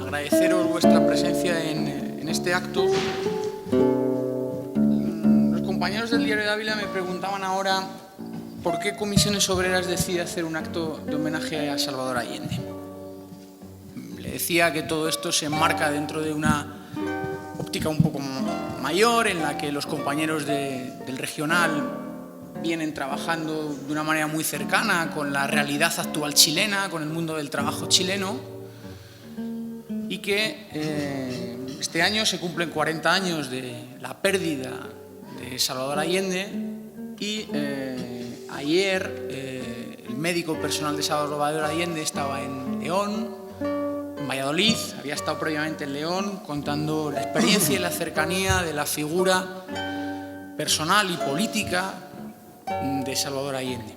agradeceros vuestra presencia en este acto. Los compañeros del Diario de Ávila me preguntaban ahora por qué Comisiones Obreras decide hacer un acto de homenaje a Salvador Allende. Le decía que todo esto se enmarca dentro de una óptica un poco mayor, en la que los compañeros del regional vienen trabajando de una manera muy cercana con la realidad actual chilena, con el mundo del trabajo chileno, y que este año se cumplen 40 años de la pérdida de Salvador Allende y ayer el médico personal de Salvador Allende estaba en León, en Valladolid, había estado previamente en León contando la experiencia y la cercanía de la figura personal y política de Salvador Allende.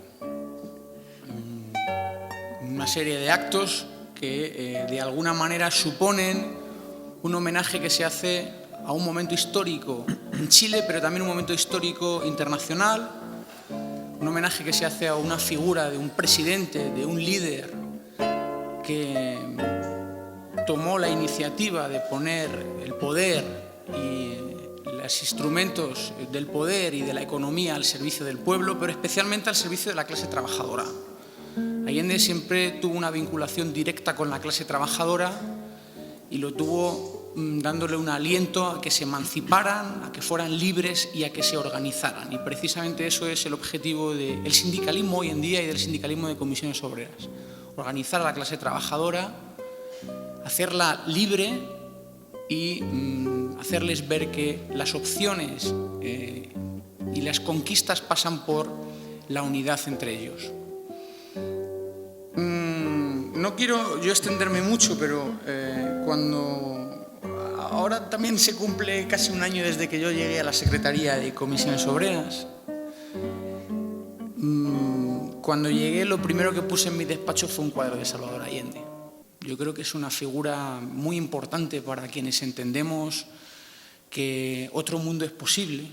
Una serie de actos que de alguna manera suponen un homenaje que se hace a un momento histórico en Chile, pero también un momento histórico internacional, un homenaje que se hace a una figura de un presidente, de un líder que tomó la iniciativa de poner el poder y los instrumentos del poder y de la economía al servicio del pueblo, pero especialmente al servicio de la clase trabajadora. Allende siempre tuvo una vinculación directa con la clase trabajadora y lo tuvo dándole un aliento a que se emanciparan, a que fueran libres y a que se organizaran. Y precisamente eso es el objetivo del sindicalismo hoy en día y del sindicalismo de Comisiones Obreras. Organizar a la clase trabajadora, hacerla libre y hacerles ver que las opciones y las conquistas pasan por la unidad entre ellos. No quiero yo extenderme mucho, pero ahora también se cumple casi un año desde que yo llegué a la Secretaría de Comisiones Obreras. Cuando llegué, lo primero que puse en mi despacho fue un cuadro de Salvador Allende. Yo creo que es una figura muy importante para quienes entendemos que otro mundo es posible,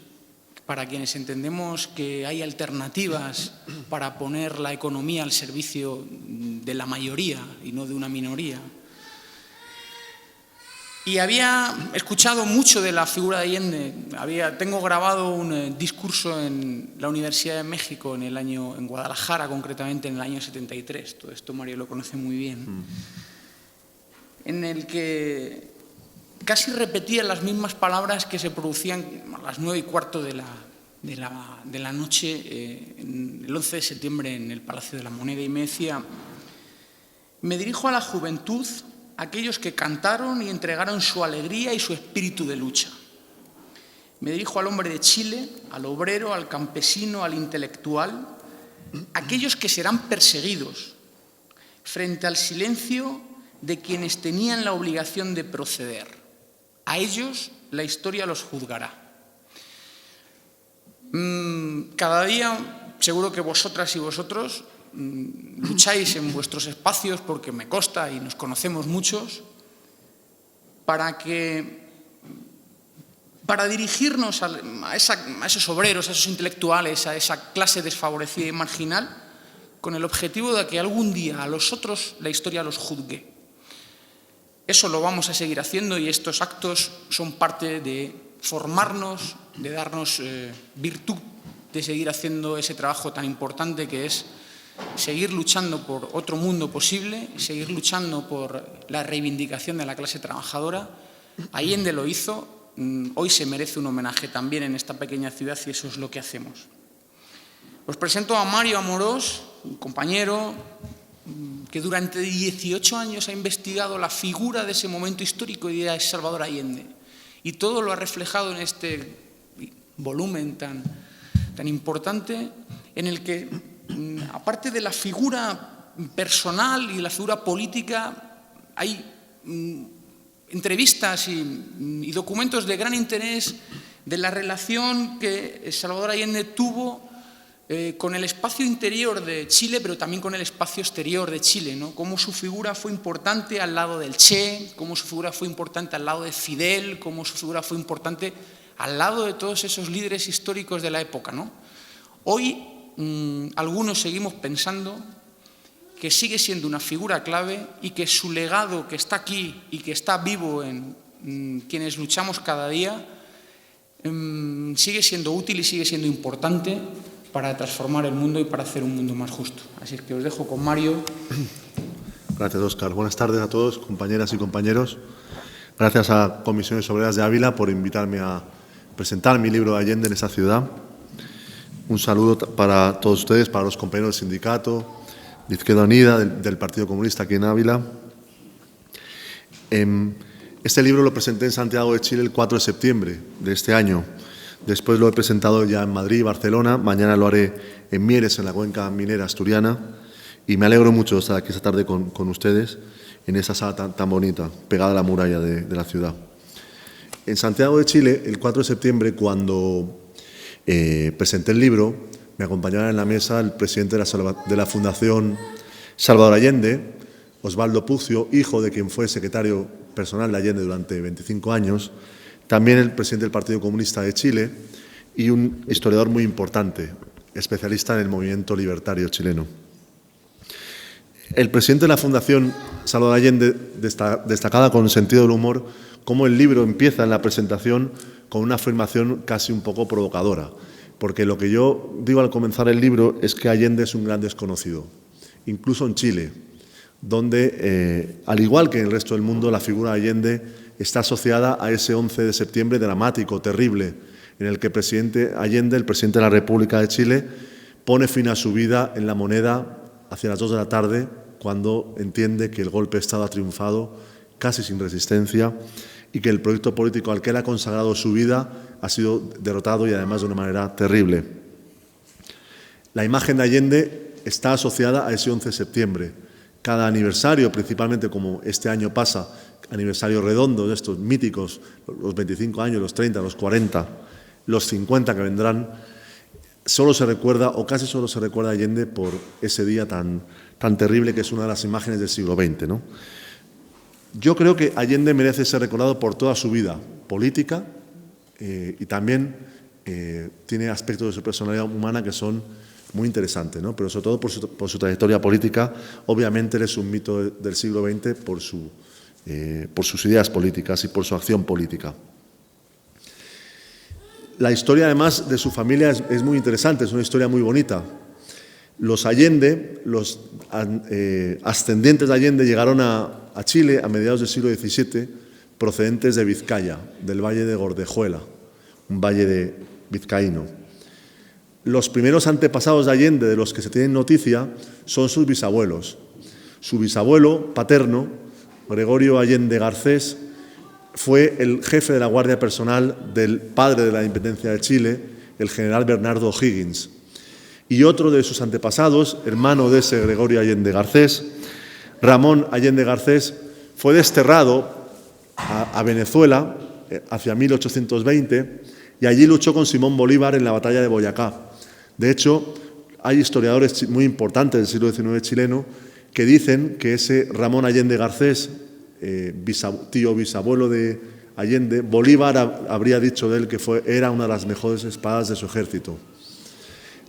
para quienes entendemos que hay alternativas para poner la economía al servicio de la mayoría y no de una minoría. Y había escuchado mucho de la figura de Allende. Tengo grabado un discurso en la Universidad de México en Guadalajara, concretamente en el año 73. Todo esto Mario lo conoce muy bien. En el que casi repetía las mismas palabras que se producían a las 9:15 de la noche, el 11 de septiembre en el Palacio de la Moneda, y me decía: me dirijo a la juventud, a aquellos que cantaron y entregaron su alegría y su espíritu de lucha. Me dirijo al hombre de Chile, al obrero, al campesino, al intelectual, aquellos que serán perseguidos frente al silencio de quienes tenían la obligación de proceder. A ellos la historia los juzgará. Cada día, seguro que vosotras y vosotros lucháis en vuestros espacios, porque me consta y nos conocemos muchos, para dirigirnos a esos obreros, a esos intelectuales, a esa clase desfavorecida y marginal, con el objetivo de que algún día a los otros la historia los juzgue. Eso lo vamos a seguir haciendo, y estos actos son parte de formarnos, de darnos virtud de seguir haciendo ese trabajo tan importante que es seguir luchando por otro mundo posible, seguir luchando por la reivindicación de la clase trabajadora. Allende lo hizo, hoy se merece un homenaje también en esta pequeña ciudad, y eso es lo que hacemos. Os presento a Mario Amorós, un compañero que durante 18 años ha investigado la figura de ese momento histórico y de Salvador Allende. Y todo lo ha reflejado en este volumen tan importante, en el que, aparte de la figura personal y la figura política, hay entrevistas y documentos de gran interés de la relación que Salvador Allende tuvo con el espacio interior de Chile, pero también con el espacio exterior de Chile, ¿no? Cómo su figura fue importante al lado del Che, cómo su figura fue importante al lado de Fidel, cómo su figura fue importante al lado de todos esos líderes históricos de la época, ¿no? Hoy algunos seguimos pensando que sigue siendo una figura clave y que su legado, que está aquí y que está vivo en quienes luchamos cada día, sigue siendo útil y sigue siendo importante para transformar el mundo y para hacer un mundo más justo. Así que os dejo con Mario. Gracias, Óscar. Buenas tardes a todos, compañeras y compañeros. Gracias a Comisiones Obreras de Ávila por invitarme a presentar mi libro de Allende en esta ciudad. Un saludo para todos ustedes, para los compañeros del sindicato, de Izquierda Unida, del Partido Comunista aquí en Ávila. Este libro lo presenté en Santiago de Chile el 4 de septiembre de este año. Después lo he presentado ya en Madrid y Barcelona. Mañana lo haré en Mieres, en la cuenca minera asturiana. Y me alegro mucho de estar aquí esta tarde con ustedes en esa sala tan bonita, pegada a la muralla de la ciudad. En Santiago de Chile, el 4 de septiembre, cuando presenté el libro, me acompañaba en la mesa el presidente de la Fundación Salvador Allende, Osvaldo Pucio, hijo de quien fue secretario personal de Allende durante 25 años, también el presidente del Partido Comunista de Chile y un historiador muy importante, especialista en el movimiento libertario chileno. El presidente de la Fundación Salvador Allende destacaba con sentido del humor cómo el libro empieza en la presentación con una afirmación casi un poco provocadora, porque lo que yo digo al comenzar el libro es que Allende es un gran desconocido, incluso en Chile, donde, al igual que en el resto del mundo, la figura de Allende está asociada a ese 11 de septiembre dramático, terrible, en el que el presidente Allende, el presidente de la República de Chile, pone fin a su vida en La Moneda hacia las 2 de la tarde, cuando entiende que el golpe de Estado ha triunfado casi sin resistencia y que el proyecto político al que él ha consagrado su vida ha sido derrotado y además de una manera terrible. La imagen de Allende está asociada a ese 11 de septiembre. Cada aniversario, principalmente como este año pasa, aniversario redondo de estos míticos, los 25 años, los 30, los 40, los 50 que vendrán, solo se recuerda, o casi solo se recuerda a Allende por ese día tan terrible que es una de las imágenes del siglo XX, ¿no? Yo creo que Allende merece ser recordado por toda su vida política y también tiene aspectos de su personalidad humana que son muy interesantes, ¿no? Pero sobre todo por su trayectoria política. Obviamente él es un mito del siglo XX por sus ideas políticas y por su acción política. La historia, además, de su familia es muy interesante, es una historia muy bonita. Los Allende, los ascendientes de Allende, llegaron a Chile a mediados del siglo XVII procedentes de Vizcaya, del valle de Gordejuela, un valle vizcaíno. Los primeros antepasados de Allende, de los que se tiene noticia, son sus bisabuelos. Su bisabuelo paterno, Gregorio Allende Garcés, fue el jefe de la guardia personal del padre de la independencia de Chile, el general Bernardo O'Higgins. Y otro de sus antepasados, hermano de ese Gregorio Allende Garcés, Ramón Allende Garcés, fue desterrado a Venezuela hacia 1820 y allí luchó con Simón Bolívar en la batalla de Boyacá. De hecho, hay historiadores muy importantes del siglo XIX chileno que dicen que ese Ramón Allende Garcés, tío bisabuelo de Allende, Bolívar habría dicho de él que era una de las mejores espadas de su ejército.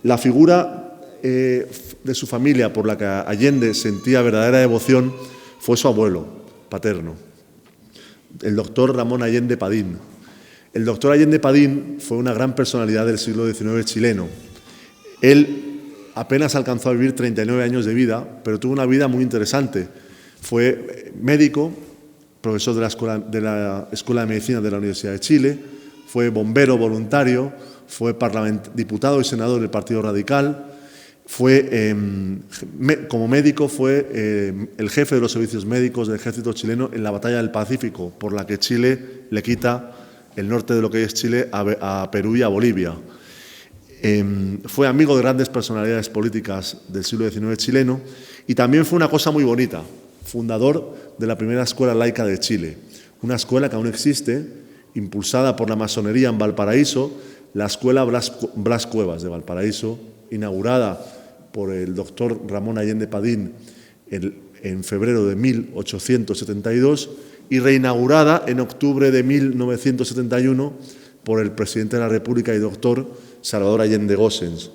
La figura de su familia por la que Allende sentía verdadera devoción fue su abuelo paterno, el doctor Ramón Allende Padín. El doctor Allende Padín fue una gran personalidad del siglo XIX chileno. Él apenas alcanzó a vivir 39 años de vida, pero tuvo una vida muy interesante. Fue médico, profesor de la Escuela de Medicina de la Universidad de Chile, fue bombero voluntario, fue diputado y senador del Partido Radical, como médico fue el jefe de los servicios médicos del ejército chileno en la batalla del Pacífico, por la que Chile le quita el norte de lo que es Chile a Perú y a Bolivia. Fue amigo de grandes personalidades políticas del siglo XIX chileno y también fue una cosa muy bonita, fundador de la primera escuela laica de Chile, una escuela que aún existe, impulsada por la masonería en Valparaíso, la Escuela Blas Cuevas de Valparaíso, inaugurada por el doctor Ramón Allende Padín en febrero de 1872 y reinaugurada en octubre de 1971 por el presidente de la República y doctor Salvador Allende Gossens.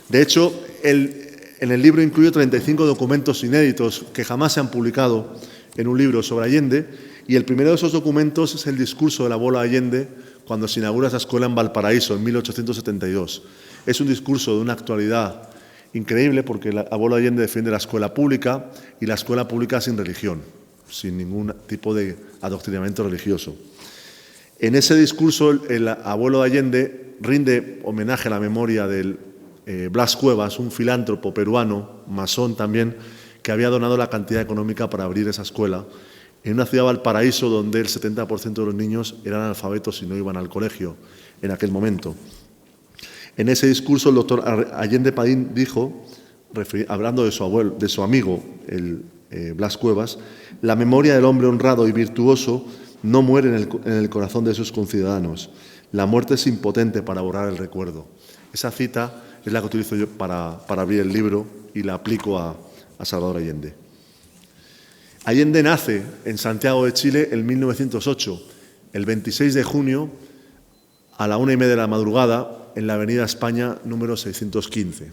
De hecho, En el libro incluyo 35 documentos inéditos que jamás se han publicado en un libro sobre Allende, y el primero de esos documentos es el discurso del abuelo Allende cuando se inaugura esa escuela en Valparaíso en 1872. Es un discurso de una actualidad increíble porque el abuelo Allende defiende la escuela pública y la escuela pública sin religión, sin ningún tipo de adoctrinamiento religioso. En ese discurso el abuelo Allende rinde homenaje a la memoria del Blas Cuevas, un filántropo peruano, masón también, que había donado la cantidad económica para abrir esa escuela en una ciudad de Valparaíso donde el 70% de los niños eran analfabetos y no iban al colegio en aquel momento. En ese discurso el doctor Allende Padín dijo, hablando de su abuelo, de su amigo, el Blas Cuevas, la memoria del hombre honrado y virtuoso no muere en el corazón de sus conciudadanos. La muerte es impotente para borrar el recuerdo. Esa cita es la que utilizo yo para abrir el libro y la aplico a Salvador Allende. Allende nace en Santiago de Chile en 1908, el 26 de junio, a la 1:30 de la madrugada, en la avenida España número 615.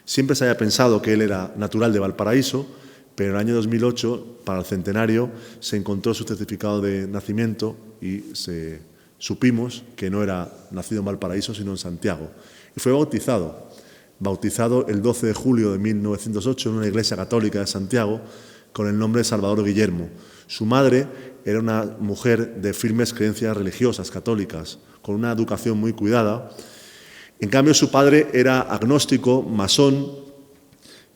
Siempre se había pensado que él era natural de Valparaíso, pero en el año 2008, para el centenario, se encontró su certificado de nacimiento y supimos que no era nacido en Valparaíso, sino en Santiago. Y fue bautizado el 12 de julio de 1908 en una iglesia católica de Santiago, con el nombre de Salvador Guillermo. Su madre era una mujer de firmes creencias religiosas, católicas, con una educación muy cuidada. En cambio, su padre era agnóstico, masón,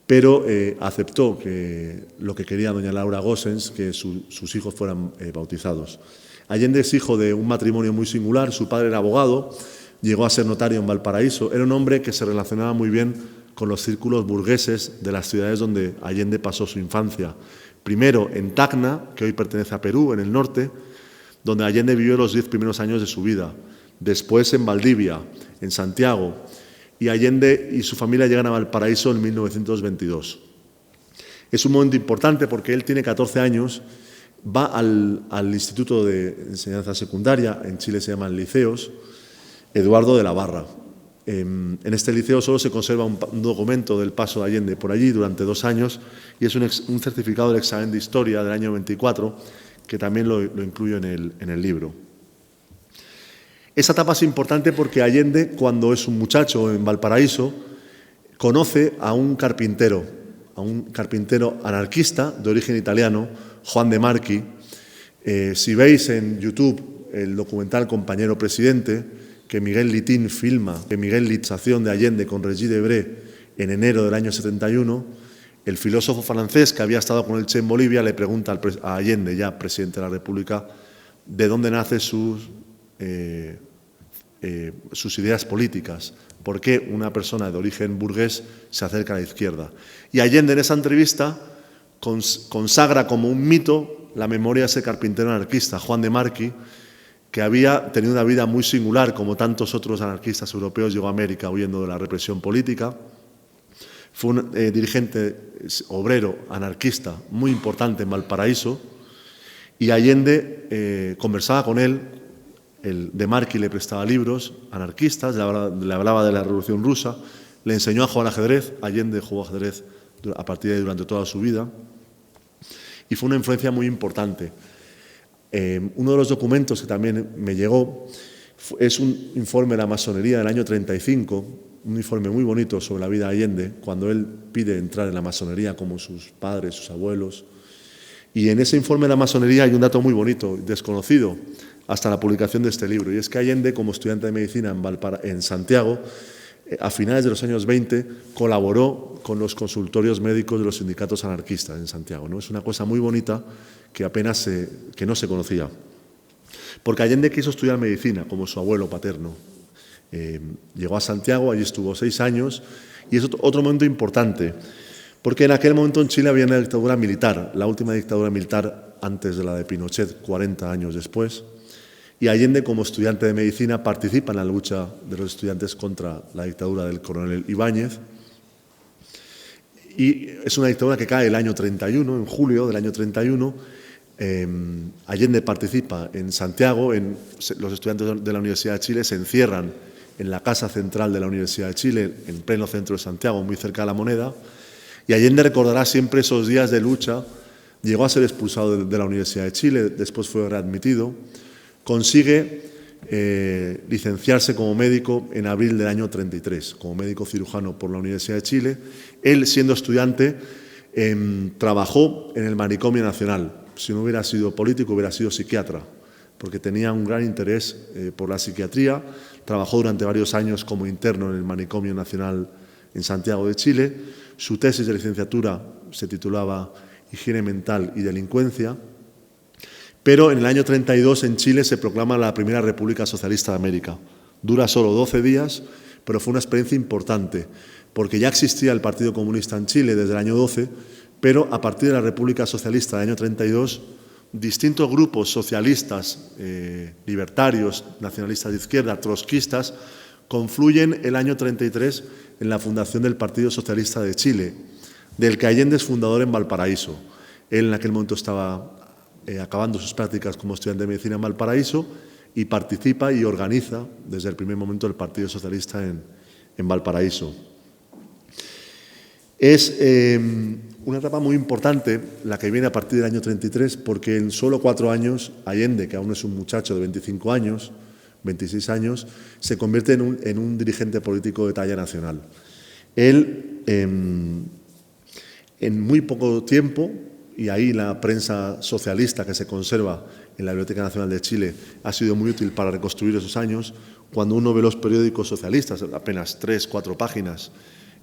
pero aceptó que lo que quería doña Laura Gossens, que sus hijos fueran bautizados. Allende es hijo de un matrimonio muy singular. Su padre era abogado, llegó a ser notario en Valparaíso. Era un hombre que se relacionaba muy bien con los círculos burgueses de las ciudades donde Allende pasó su infancia. Primero en Tacna, que hoy pertenece a Perú, en el norte, donde Allende vivió los 10 primeros años de su vida. Después en Valdivia, en Santiago, y Allende y su familia llegan a Valparaíso en 1922. Es un momento importante porque él tiene 14 años, va al Instituto de Enseñanza Secundaria, en Chile se llaman liceos, Eduardo de la Barra. En este liceo solo se conserva un documento del paso de Allende por allí durante 2 años y es un certificado del examen de historia del año 24 que también lo incluyo en el libro. Esa etapa es importante porque Allende, cuando es un muchacho en Valparaíso, conoce a un carpintero anarquista de origen italiano, Juan de Marchi. Si veis en YouTube el documental Compañero Presidente, que Miguel Litín filma, de Allende con Regis Debray en enero del año 71, el filósofo francés que había estado con el Che en Bolivia le pregunta a Allende, ya presidente de la República, de dónde nacen sus ideas políticas, por qué una persona de origen burgués se acerca a la izquierda. Y Allende en esa entrevista consagra como un mito la memoria de ese carpintero anarquista, Juan de Marchi, que había tenido una vida muy singular, como tantos otros anarquistas europeos, llegó a América huyendo de la represión política. Fue un dirigente obrero anarquista muy importante en Valparaíso y Allende conversaba con él. De Marchi le prestaba libros anarquistas, le hablaba de la Revolución Rusa, le enseñó a jugar ajedrez. Allende jugó ajedrez a partir de ahí durante toda su vida y fue una influencia muy importante. Uno de los documentos que también me llegó es un informe de la masonería del año 35, un informe muy bonito sobre la vida de Allende, cuando él pide entrar en la masonería como sus padres, sus abuelos. Y en ese informe de la masonería hay un dato muy bonito, desconocido hasta la publicación de este libro, y es que Allende, como estudiante de medicina en Santiago, a finales de los años 20, colaboró con los consultorios médicos de los sindicatos anarquistas en Santiago, ¿no? Es una cosa muy bonita que que no se conocía. Porque Allende quiso estudiar medicina, como su abuelo paterno. Llegó a Santiago, allí estuvo 6 años, y es otro momento importante, porque en aquel momento en Chile había una dictadura militar, la última dictadura militar antes de la de Pinochet, 40 años después, y Allende, como estudiante de medicina, participa en la lucha de los estudiantes contra la dictadura del coronel Ibáñez. Y es una dictadura que cae el año 31, en julio del año 31. Allende participa en Santiago, los estudiantes de la Universidad de Chile se encierran en la Casa Central de la Universidad de Chile, en pleno centro de Santiago, muy cerca de la Moneda, Y Allende recordará siempre esos días de lucha. Llegó a ser expulsado de la Universidad de Chile, después fue readmitido. Consigue licenciarse como médico en abril del año 33, como médico cirujano por la Universidad de Chile. Él, siendo estudiante, trabajó en el Manicomio Nacional. Si no hubiera sido político, hubiera sido psiquiatra, porque tenía un gran interés por la psiquiatría. Trabajó durante varios años como interno en el Manicomio Nacional en Santiago de Chile. Su tesis de licenciatura se titulaba Higiene Mental y Delincuencia. Pero en el año 32 en Chile se proclama la primera República Socialista de América. Dura solo 12 días, pero fue una experiencia importante, porque ya existía el Partido Comunista en Chile desde el año 12, pero a partir de la República Socialista del año 32, distintos grupos socialistas, libertarios, nacionalistas de izquierda, trotskistas, confluyen el año 33 en la fundación del Partido Socialista de Chile, del que Allende es fundador en Valparaíso. Él en aquel momento estaba acabando sus prácticas como estudiante de medicina en Valparaíso y participa y organiza desde el primer momento el Partido Socialista en Valparaíso. Es una etapa muy importante la que viene a partir del año 33, porque en solo 4 años Allende, que aún es un muchacho de 25 años, 26 años, se convierte en un dirigente político de talla nacional. Él, en muy poco tiempo, y ahí la prensa socialista que se conserva en la Biblioteca Nacional de Chile ha sido muy útil para reconstruir esos años. Cuando uno ve los periódicos socialistas, apenas 3 o 4 páginas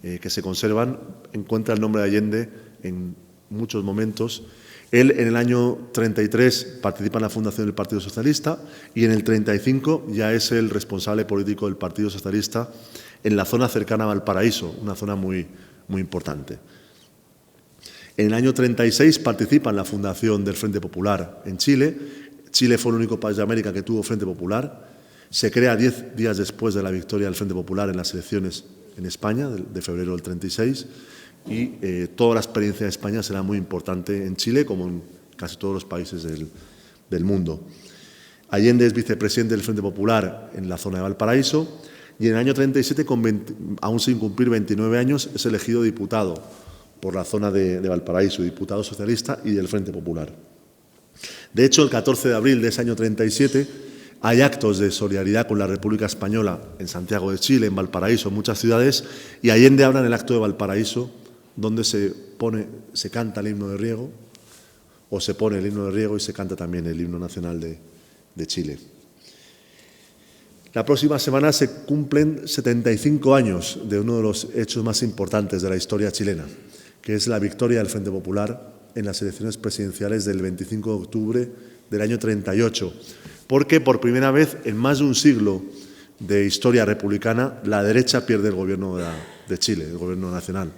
que se conservan, encuentra el nombre de Allende en muchos momentos. Él en el año 33 participa en la fundación del Partido Socialista y en el 35 ya es el responsable político del Partido Socialista en la zona cercana a Valparaíso, una zona muy, muy importante. En el año 36 participa en la fundación del Frente Popular en Chile. Chile fue el único país de América que tuvo Frente Popular. Se crea 10 días después de la victoria del Frente Popular en las elecciones en España, de febrero del 36, y toda la experiencia de España será muy importante en Chile, como en casi todos los países del mundo. Allende es vicepresidente del Frente Popular en la zona de Valparaíso y en el año 37, aún sin cumplir 29 años, es elegido diputado por la zona de Valparaíso, diputado socialista y del Frente Popular. De hecho, el 14 de abril de ese año 37 hay actos de solidaridad con la República Española en Santiago de Chile, en Valparaíso, en muchas ciudades, y Allende habla en el acto de Valparaíso, donde se canta el himno de Riego, o se pone el himno de Riego y se canta también el himno nacional de Chile. La próxima semana se cumplen 75 años de uno de los hechos más importantes de la historia chilena, que es la victoria del Frente Popular en las elecciones presidenciales del 25 de octubre del año 38, porque por primera vez en más de un siglo de historia republicana la derecha pierde el gobierno de Chile, el gobierno nacional.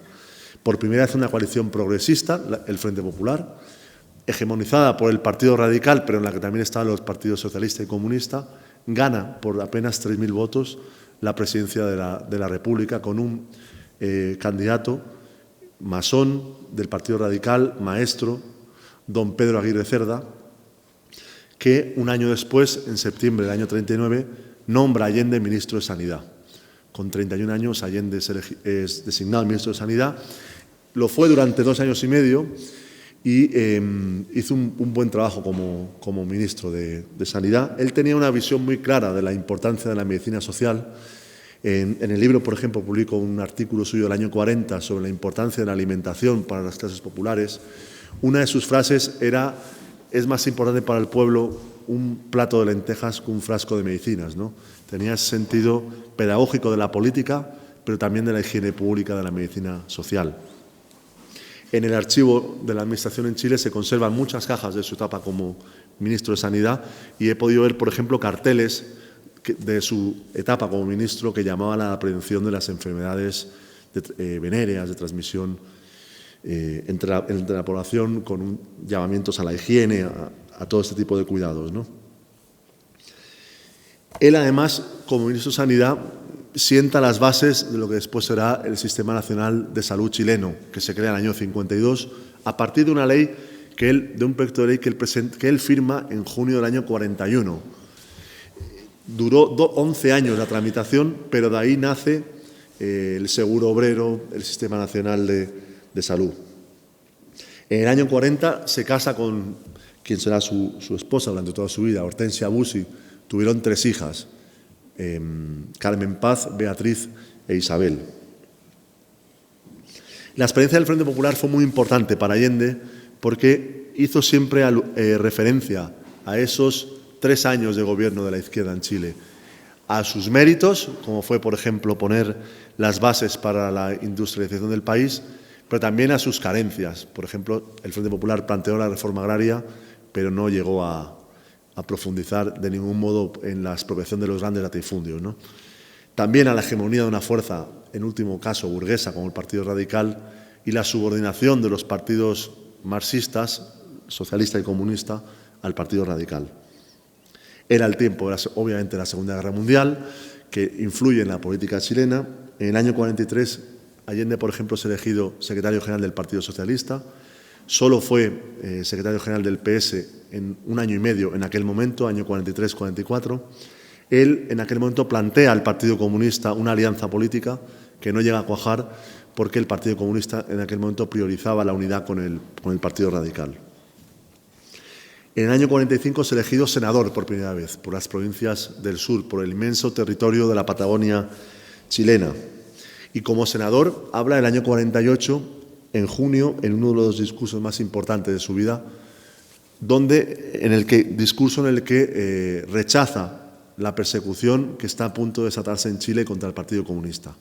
Por primera vez una coalición progresista, el Frente Popular, hegemonizada por el Partido Radical, pero en la que también estaban los partidos socialista y comunista, gana por apenas 3.000 votos la presidencia de la República con un candidato masón del Partido Radical, maestro, don Pedro Aguirre Cerda, que un año después, en septiembre del año 39, nombra a Allende ministro de Sanidad. Con 31 años, Allende es designado ministro de Sanidad. Lo fue durante 2 años y medio y hizo un buen trabajo como ministro de Sanidad. Él tenía una visión muy clara de la importancia de la medicina social. En el libro, por ejemplo, publicó un artículo suyo del año 40 sobre la importancia de la alimentación para las clases populares. Una de sus frases era: es más importante para el pueblo un plato de lentejas que un frasco de medicinas, ¿no? Tenía ese sentido pedagógico de la política, pero también de la higiene pública, de la medicina social. En el archivo de la Administración en Chile se conservan muchas cajas de su etapa como ministro de Sanidad y he podido ver, por ejemplo, carteles de su etapa como ministro que llamaban a la prevención de las enfermedades venéreas de transmisión entre la población, con llamamientos a la higiene, a todo este tipo de cuidados, ¿no? Él, además, como ministro de Sanidad, sienta las bases de lo que después será el Sistema Nacional de Salud chileno, que se crea en el año 52, a partir de una ley de un proyecto de ley que él firma en junio del año 41. Duró 11 años la tramitación, pero de ahí nace el seguro obrero, el Sistema Nacional de salud. En el año 40 se casa con quien será su esposa durante toda su vida, Hortensia Bussi. Tuvieron 3 hijas, Carmen Paz, Beatriz e Isabel. La experiencia del Frente Popular fue muy importante para Allende porque hizo siempre referencia a esos 3 años de gobierno de la izquierda en Chile, a sus méritos, como fue, por ejemplo, poner las bases para la industrialización del país, pero también a sus carencias. Por ejemplo, el Frente Popular planteó la reforma agraria, pero no llegó a profundizar de ningún modo en la expropiación de los grandes latifundios, ¿no? También a la hegemonía de una fuerza, en último caso burguesa, como el Partido Radical, y la subordinación de los partidos marxistas, socialista y comunista, al Partido Radical. Era el tiempo, obviamente, de la Segunda Guerra Mundial, que influye en la política chilena. En el año 43, Allende, por ejemplo, es elegido secretario general del Partido Socialista. Solo fue secretario general del PS en 1 año y medio en aquel momento, año 43-44. Él, en aquel momento, plantea al Partido Comunista una alianza política que no llega a cuajar porque el Partido Comunista en aquel momento priorizaba la unidad con el Partido Radical. En el año 45 es elegido senador por primera vez por las provincias del sur, por el inmenso territorio de la Patagonia chilena. Y como senador habla el año 48, en junio, en uno de los discursos más importantes de su vida, discurso en el que rechaza la persecución que está a punto de desatarse en Chile contra el Partido Comunista.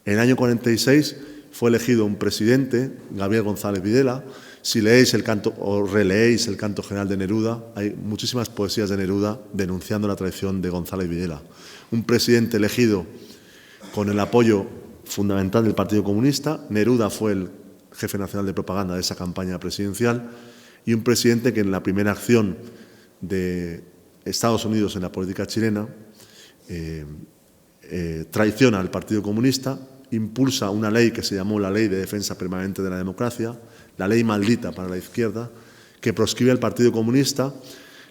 En el año 46 fue elegido un presidente, Gabriel González Videla. Si leéis el canto o releéis el canto general de Neruda, hay muchísimas poesías de Neruda denunciando la traición de González Videla. Un presidente elegido con el apoyo fundamental del Partido Comunista. Neruda fue el jefe nacional de propaganda de esa campaña presidencial, y un presidente que en la primera acción de Estados Unidos en la política chilena traiciona al Partido Comunista, impulsa una ley que se llamó la Ley de Defensa Permanente de la Democracia, la ley maldita para la izquierda, que proscribe al Partido Comunista.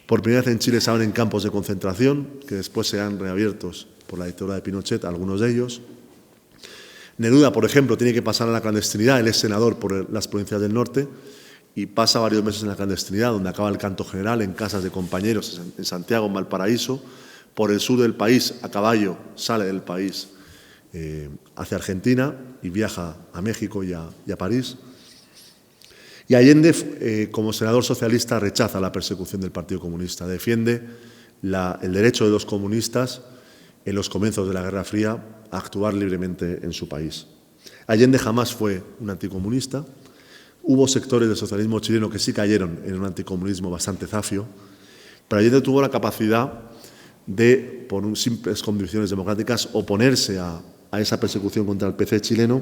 Por primera vez en Chile se abren campos de concentración, que después serán reabiertos por la dictadura de Pinochet, algunos de ellos. Neruda, por ejemplo, tiene que pasar a la clandestinidad. Él es senador por las provincias del norte y pasa varios meses en la clandestinidad, donde acaba el canto general en casas de compañeros en Santiago, en Valparaíso. Por el sur del país, a caballo, sale del país hacia Argentina y viaja a México y a París. Y Allende, como senador socialista, rechaza la persecución del Partido Comunista, defiende el derecho de los comunistas en los comienzos de la Guerra Fría a actuar libremente en su país. Allende jamás fue un anticomunista. Hubo sectores del socialismo chileno que sí cayeron en un anticomunismo bastante zafio, pero Allende tuvo la capacidad de, por simples condiciones democráticas, oponerse a esa persecución contra el PC chileno.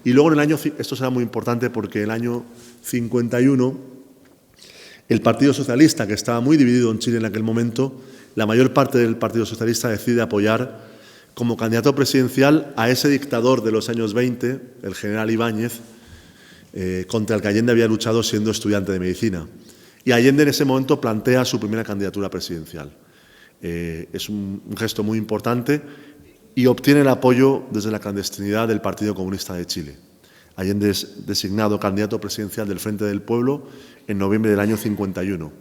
Y luego esto será muy importante porque en el año 51 el Partido Socialista, que estaba muy dividido en Chile en aquel momento, la mayor parte del Partido Socialista decide apoyar como candidato presidencial a ese dictador de los años 20, el general Ibáñez, contra el que Allende había luchado siendo estudiante de medicina. Y Allende en ese momento plantea su primera candidatura presidencial. Es un gesto muy importante y obtiene el apoyo desde la clandestinidad del Partido Comunista de Chile. Allende es designado candidato presidencial del Frente del Pueblo en noviembre del año 51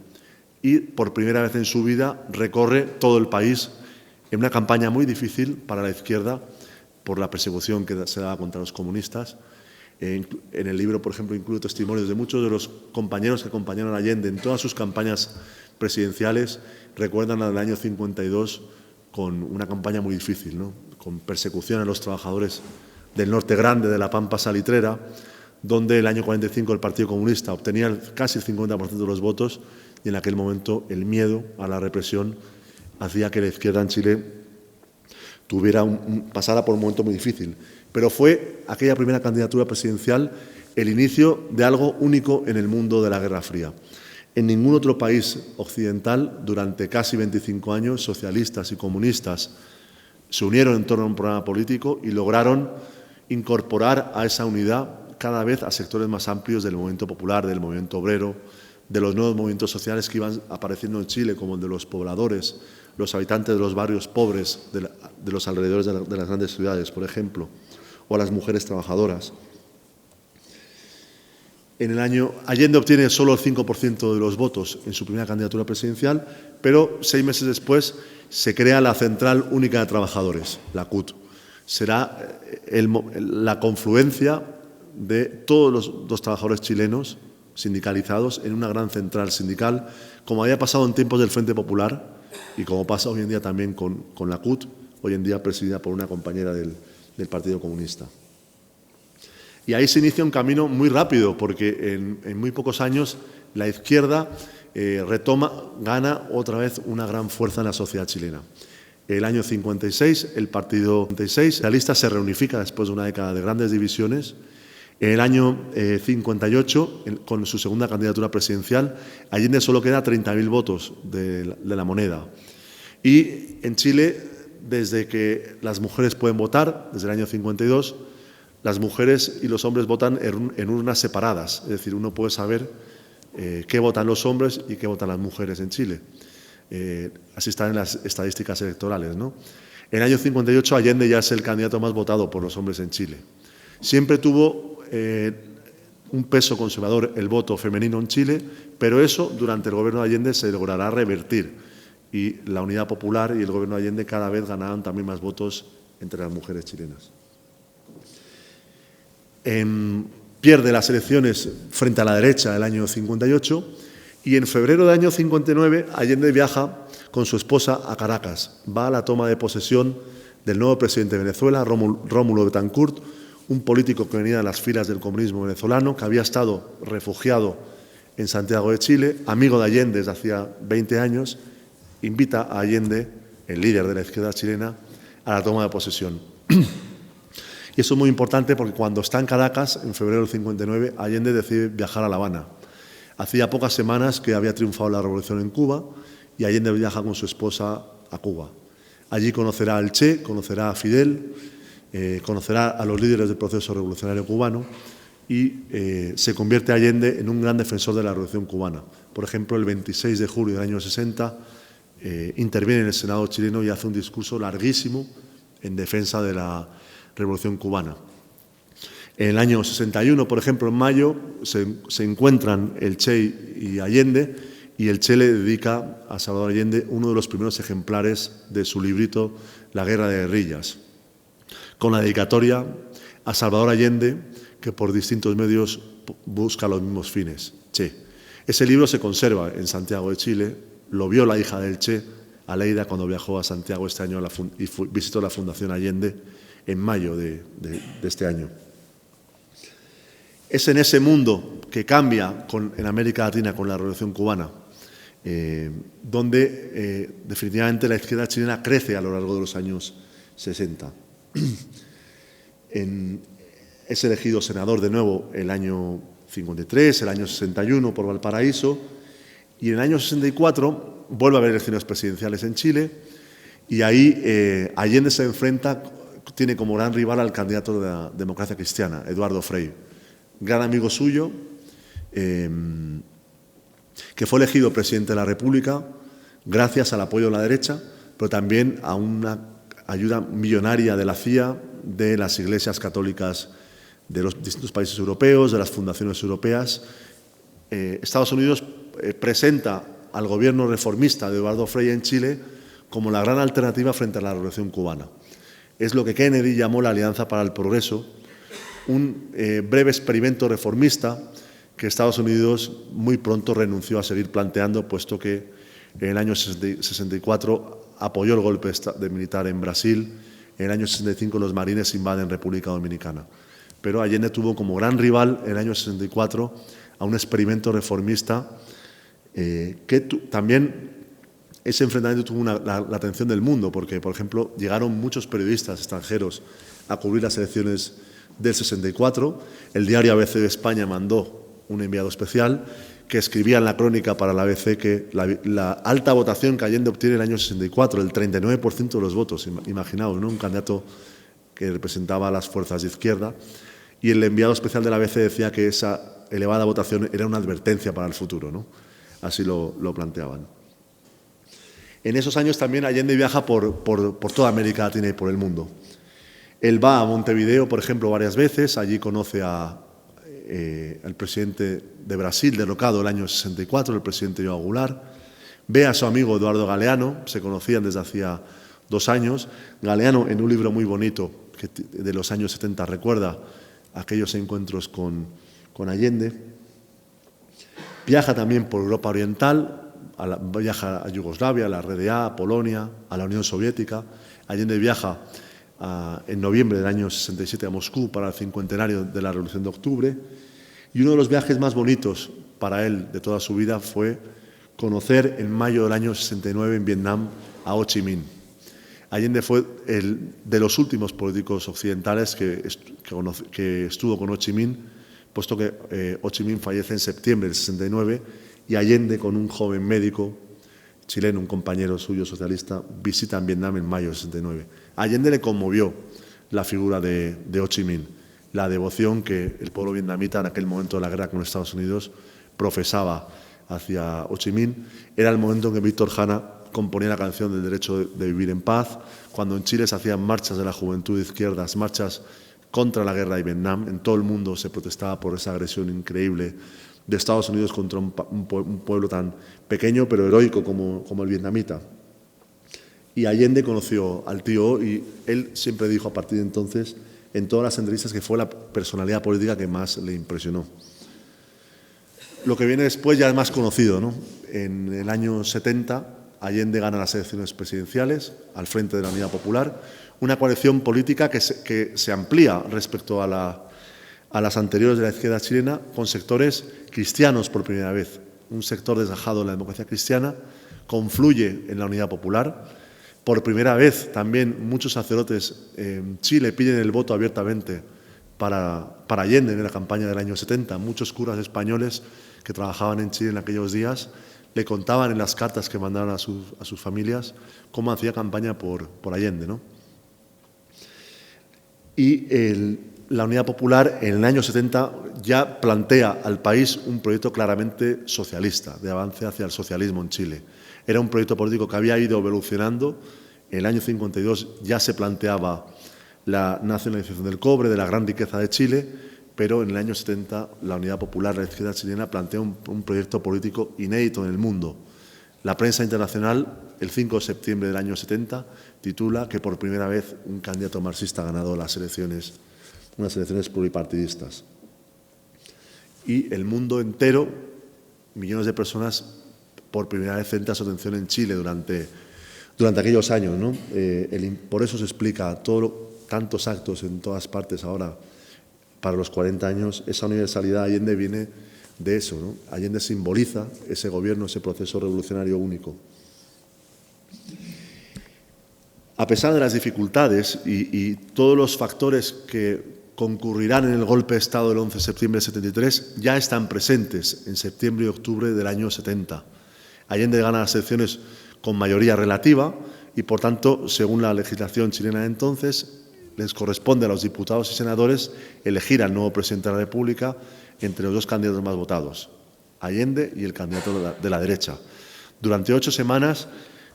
y por primera vez en su vida recorre todo el país en una campaña muy difícil para la izquierda por la persecución que se daba contra los comunistas. En el libro, por ejemplo, incluyo testimonios de muchos de los compañeros que acompañaron a Allende en todas sus campañas presidenciales. Recuerdan la del año 52 con una campaña muy difícil, ¿no? Con persecución a los trabajadores del norte grande de la Pampa Salitrera, donde el año 45 el Partido Comunista obtenía casi el 50% de los votos y en aquel momento el miedo a la represión hacía que la izquierda en Chile pasara por un momento muy difícil. Pero fue aquella primera candidatura presidencial el inicio de algo único en el mundo de la Guerra Fría. En ningún otro país occidental, durante casi 25 años, socialistas y comunistas se unieron en torno a un programa político y lograron incorporar a esa unidad cada vez a sectores más amplios del movimiento popular, del movimiento obrero, de los nuevos movimientos sociales que iban apareciendo en Chile, como el de los pobladores, los habitantes de los barrios pobres de los alrededores de las grandes ciudades, por ejemplo, o a las mujeres trabajadoras. Allende obtiene solo el 5% de los votos en su primera candidatura presidencial, pero 6 meses después se crea la Central Única de Trabajadores, la CUT. Será la confluencia de todos los trabajadores chilenos sindicalizados en una gran central sindical, como había pasado en tiempos del Frente Popular y como pasa hoy en día también con la CUT, hoy en día presidida por una compañera del Partido Comunista. Y ahí se inicia un camino muy rápido, porque en muy pocos años la izquierda gana otra vez una gran fuerza en la sociedad chilena. El año 56, el Partido Socialista se reunifica después de una década de grandes divisiones. En el año 58, con su segunda candidatura presidencial, Allende solo queda 30.000 votos de la moneda. Y en Chile, desde que las mujeres pueden votar, desde el año 52, las mujeres y los hombres votan en urnas separadas. Es decir, uno puede saber qué votan los hombres y qué votan las mujeres en Chile. Así están en las estadísticas electorales, ¿no? En el año 58, Allende ya es el candidato más votado por los hombres en Chile. Siempre tuvo un peso conservador el voto femenino en Chile, pero eso durante el gobierno de Allende se logrará revertir y la Unidad Popular y el gobierno de Allende cada vez ganarán también más votos entre las mujeres chilenas. Pierde las elecciones frente a la derecha el año 58 y en febrero del año 59 Allende viaja con su esposa a Caracas. Va a la toma de posesión del nuevo presidente de Venezuela, Rómulo Betancourt, un político que venía de las filas del comunismo venezolano, que había estado refugiado en Santiago de Chile, amigo de Allende desde hacía 20 años, invita a Allende, el líder de la izquierda chilena, a la toma de posesión. Y eso es muy importante porque cuando está en Caracas, en febrero del 59, Allende decide viajar a La Habana. Hacía pocas semanas que había triunfado la revolución en Cuba y Allende viaja con su esposa a Cuba. Allí conocerá al Che, conocerá a Fidel, conocerá a los líderes del proceso revolucionario cubano y se convierte Allende en un gran defensor de la revolución cubana. Por ejemplo, el 26 de julio del año 60 interviene en el Senado chileno y hace un discurso larguísimo en defensa de la revolución cubana. En el año 61, por ejemplo, en mayo, se encuentran el Che y Allende y el Che le dedica a Salvador Allende uno de los primeros ejemplares de su librito La guerra de guerrillas, con la dedicatoria a Salvador Allende, que por distintos medios busca los mismos fines, Che. Ese libro se conserva en Santiago de Chile, lo vio la hija del Che, Aleida, cuando viajó a Santiago este año y visitó la Fundación Allende en mayo de este año. Es en ese mundo que cambia en América Latina con la Revolución Cubana, donde definitivamente la izquierda chilena crece a lo largo de los años 60. Es elegido senador de nuevo el año 53, el año 61 por Valparaíso, y en el año 64 vuelve a haber elecciones presidenciales en Chile y ahí Allende se enfrenta, tiene como gran rival al candidato de la Democracia Cristiana, Eduardo Frei, gran amigo suyo, que fue elegido presidente de la República gracias al apoyo de la derecha, pero también a una ayuda millonaria de la CIA, de las iglesias católicas de los distintos países europeos, de las fundaciones europeas. Estados Unidos presenta al gobierno reformista de Eduardo Frei en Chile como la gran alternativa frente a la Revolución Cubana. Es lo que Kennedy llamó la Alianza para el Progreso, un breve experimento reformista que Estados Unidos muy pronto renunció a seguir planteando, puesto que en el año 64 apoyó el golpe militar en Brasil, en el año 65 los marines invaden República Dominicana. Pero Allende tuvo como gran rival en el año 64 a un experimento reformista que también ese enfrentamiento tuvo la atención del mundo, porque, por ejemplo, llegaron muchos periodistas extranjeros a cubrir las elecciones del 64. El diario ABC de España mandó un enviado especial que escribía en la crónica para la ABC que la alta votación que Allende obtiene en el año 64, el 39% de los votos, imaginaos, ¿no? Un candidato que representaba a las fuerzas de izquierda, y el enviado especial de la ABC decía que esa elevada votación era una advertencia para el futuro, ¿no? Así lo planteaban. En esos años también Allende viaja por toda América Latina y por el mundo. Él va a Montevideo, por ejemplo, varias veces, allí conoce el presidente de Brasil, derrocado el año 64, el presidente João Goulart. Ve a su amigo Eduardo Galeano, se conocían desde hacía 2 años. Galeano, en un libro muy bonito de los años 70, recuerda aquellos encuentros con Allende. Viaja también por Europa Oriental, viaja a Yugoslavia, a la RDA, a Polonia, a la Unión Soviética. Allende viaja en noviembre del año 67 a Moscú para el cincuentenario de la Revolución de Octubre. Y uno de los viajes más bonitos para él de toda su vida fue conocer en mayo del año 69 en Vietnam a Ho Chi Minh. Allende fue de los últimos políticos occidentales que estuvo con Ho Chi Minh, puesto que Ho Chi Minh fallece en septiembre del 69 y Allende, con un joven médico chileno, un compañero suyo socialista, visita en Vietnam en mayo del 69. A Allende le conmovió la figura de Ho Chi Minh, la devoción que el pueblo vietnamita en aquel momento de la guerra con Estados Unidos profesaba hacia Ho Chi Minh. Era el momento en que Víctor Jara componía la canción del derecho de vivir en paz, cuando en Chile se hacían marchas de la juventud de izquierdas, marchas contra la guerra de Vietnam. En todo el mundo se protestaba por esa agresión increíble de Estados Unidos contra un pueblo tan pequeño pero heroico como el vietnamita. Y Allende conoció al tío y él siempre dijo a partir de entonces, en todas las entrevistas, que fue la personalidad política que más le impresionó. Lo que viene después ya es más conocido, ¿no? En el año 70, Allende gana las elecciones presidenciales al frente de la Unidad Popular, una coalición política que se amplía respecto a las anteriores de la izquierda chilena, con sectores cristianos por primera vez. Un sector desgajado en la democracia cristiana confluye en la Unidad Popular. Por primera vez también muchos sacerdotes en Chile piden el voto abiertamente para Allende en la campaña del año 70. Muchos curas españoles que trabajaban en Chile en aquellos días le contaban en las cartas que mandaron a sus familias cómo hacía campaña por Allende, ¿no? Y la Unidad Popular en el año 70 ya plantea al país un proyecto claramente socialista, de avance hacia el socialismo en Chile. Era un proyecto político que había ido evolucionando. En el año 52 ya se planteaba la nacionalización del cobre, de la gran riqueza de Chile, pero en el año 70 la Unidad Popular, la izquierda chilena, plantea un proyecto político inédito en el mundo. La prensa internacional, el 5 de septiembre del año 70, titula que por primera vez un candidato marxista ha ganado unas elecciones pluripartidistas. Y el mundo entero, millones de personas, por primera vez centra su atención en Chile durante aquellos años, ¿no? Por eso se explica tantos actos en todas partes ahora para los 40 años. Esa universalidad de Allende viene de eso, ¿no? Allende simboliza ese gobierno, ese proceso revolucionario único. A pesar de las dificultades y todos los factores que concurrirán en el golpe de Estado del 11 de septiembre de 73, ya están presentes en septiembre y octubre del año 70. Allende gana las elecciones con mayoría relativa y, por tanto, según la legislación chilena de entonces, les corresponde a los diputados y senadores elegir al nuevo presidente de la República entre los 2 candidatos más votados, Allende y el candidato de la derecha. Durante 8 semanas,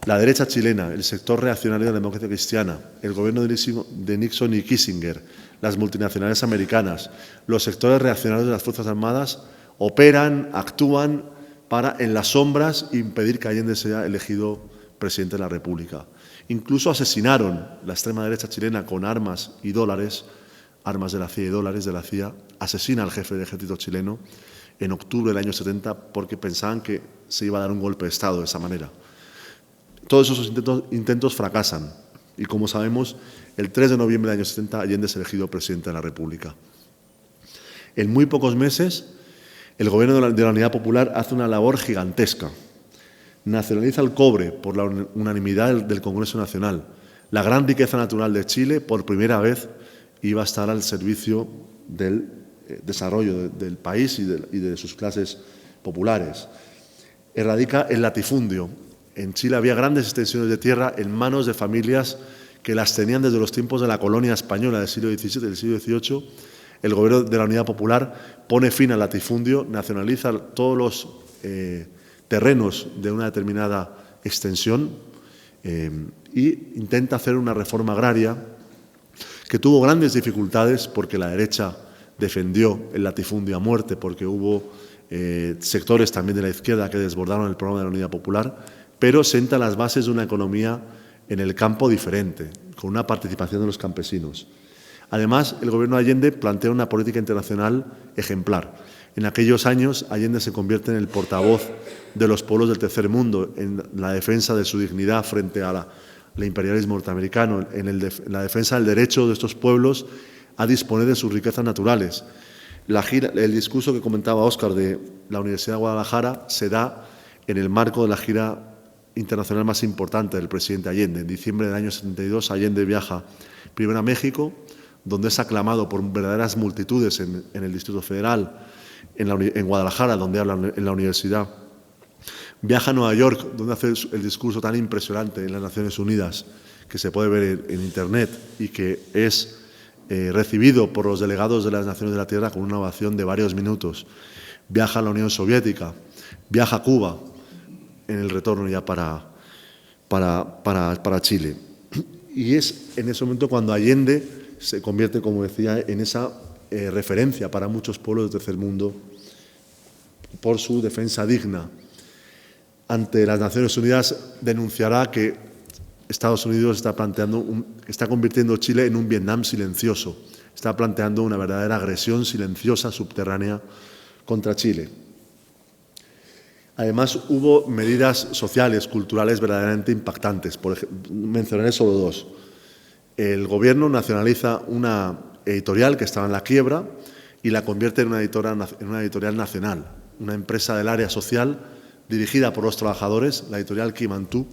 la derecha chilena, el sector reaccionario de la democracia cristiana, el gobierno de Nixon y Kissinger, las multinacionales americanas, los sectores reaccionarios de las Fuerzas Armadas operan, actúan para, en las sombras, impedir que Allende sea elegido presidente de la República. Incluso asesinaron la extrema derecha chilena con armas y dólares, armas de la CIA y dólares de la CIA, asesina al jefe del ejército chileno en octubre del año 70 porque pensaban que se iba a dar un golpe de Estado de esa manera. Todos esos intentos fracasan y, como sabemos, el 3 de noviembre del año 70 Allende es elegido presidente de la República. En muy pocos meses, el gobierno de la Unidad Popular hace una labor gigantesca. Nacionaliza el cobre por la unanimidad del Congreso Nacional. La gran riqueza natural de Chile, por primera vez, iba a estar al servicio del desarrollo del país y de sus clases populares. Erradica el latifundio. En Chile había grandes extensiones de tierra en manos de familias que las tenían desde los tiempos de la colonia española del siglo XVII y del siglo XVIII. El gobierno de la Unidad Popular pone fin al latifundio, nacionaliza todos los terrenos de una determinada extensión y intenta hacer una reforma agraria que tuvo grandes dificultades porque la derecha defendió el latifundio a muerte porque hubo sectores también de la izquierda que desbordaron el programa de la Unidad Popular, pero sienta las bases de una economía en el campo diferente, con una participación de los campesinos. Además, el gobierno de Allende plantea una política internacional ejemplar. En aquellos años, Allende se convierte en el portavoz de los pueblos del tercer mundo, en la defensa de su dignidad frente al imperialismo norteamericano, en la defensa del derecho de estos pueblos a disponer de sus riquezas naturales. El discurso que comentaba Óscar de la Universidad de Guadalajara se da en el marco de la gira internacional más importante del presidente Allende. En diciembre del año 72, Allende viaja primero a México, donde es aclamado por verdaderas multitudes en el Distrito Federal, en Guadalajara, donde habla en la universidad. Viaja a Nueva York, donde hace el discurso tan impresionante en las Naciones Unidas, que se puede ver en Internet y que es recibido por los delegados de las Naciones de la Tierra con una ovación de varios minutos. Viaja a la Unión Soviética, viaja a Cuba, en el retorno ya para Chile. Y es en ese momento cuando Allende se convierte, como decía, en esa referencia para muchos pueblos del tercer mundo por su defensa digna. Ante las Naciones Unidas denunciará que Estados Unidos está convirtiendo Chile en un Vietnam silencioso, está planteando una verdadera agresión silenciosa subterránea contra Chile. Además, hubo medidas sociales, culturales verdaderamente impactantes. Mencionaré solo dos. El gobierno nacionaliza una editorial que estaba en la quiebra y la convierte en una editorial nacional, una empresa del área social dirigida por los trabajadores, la editorial Quimantú,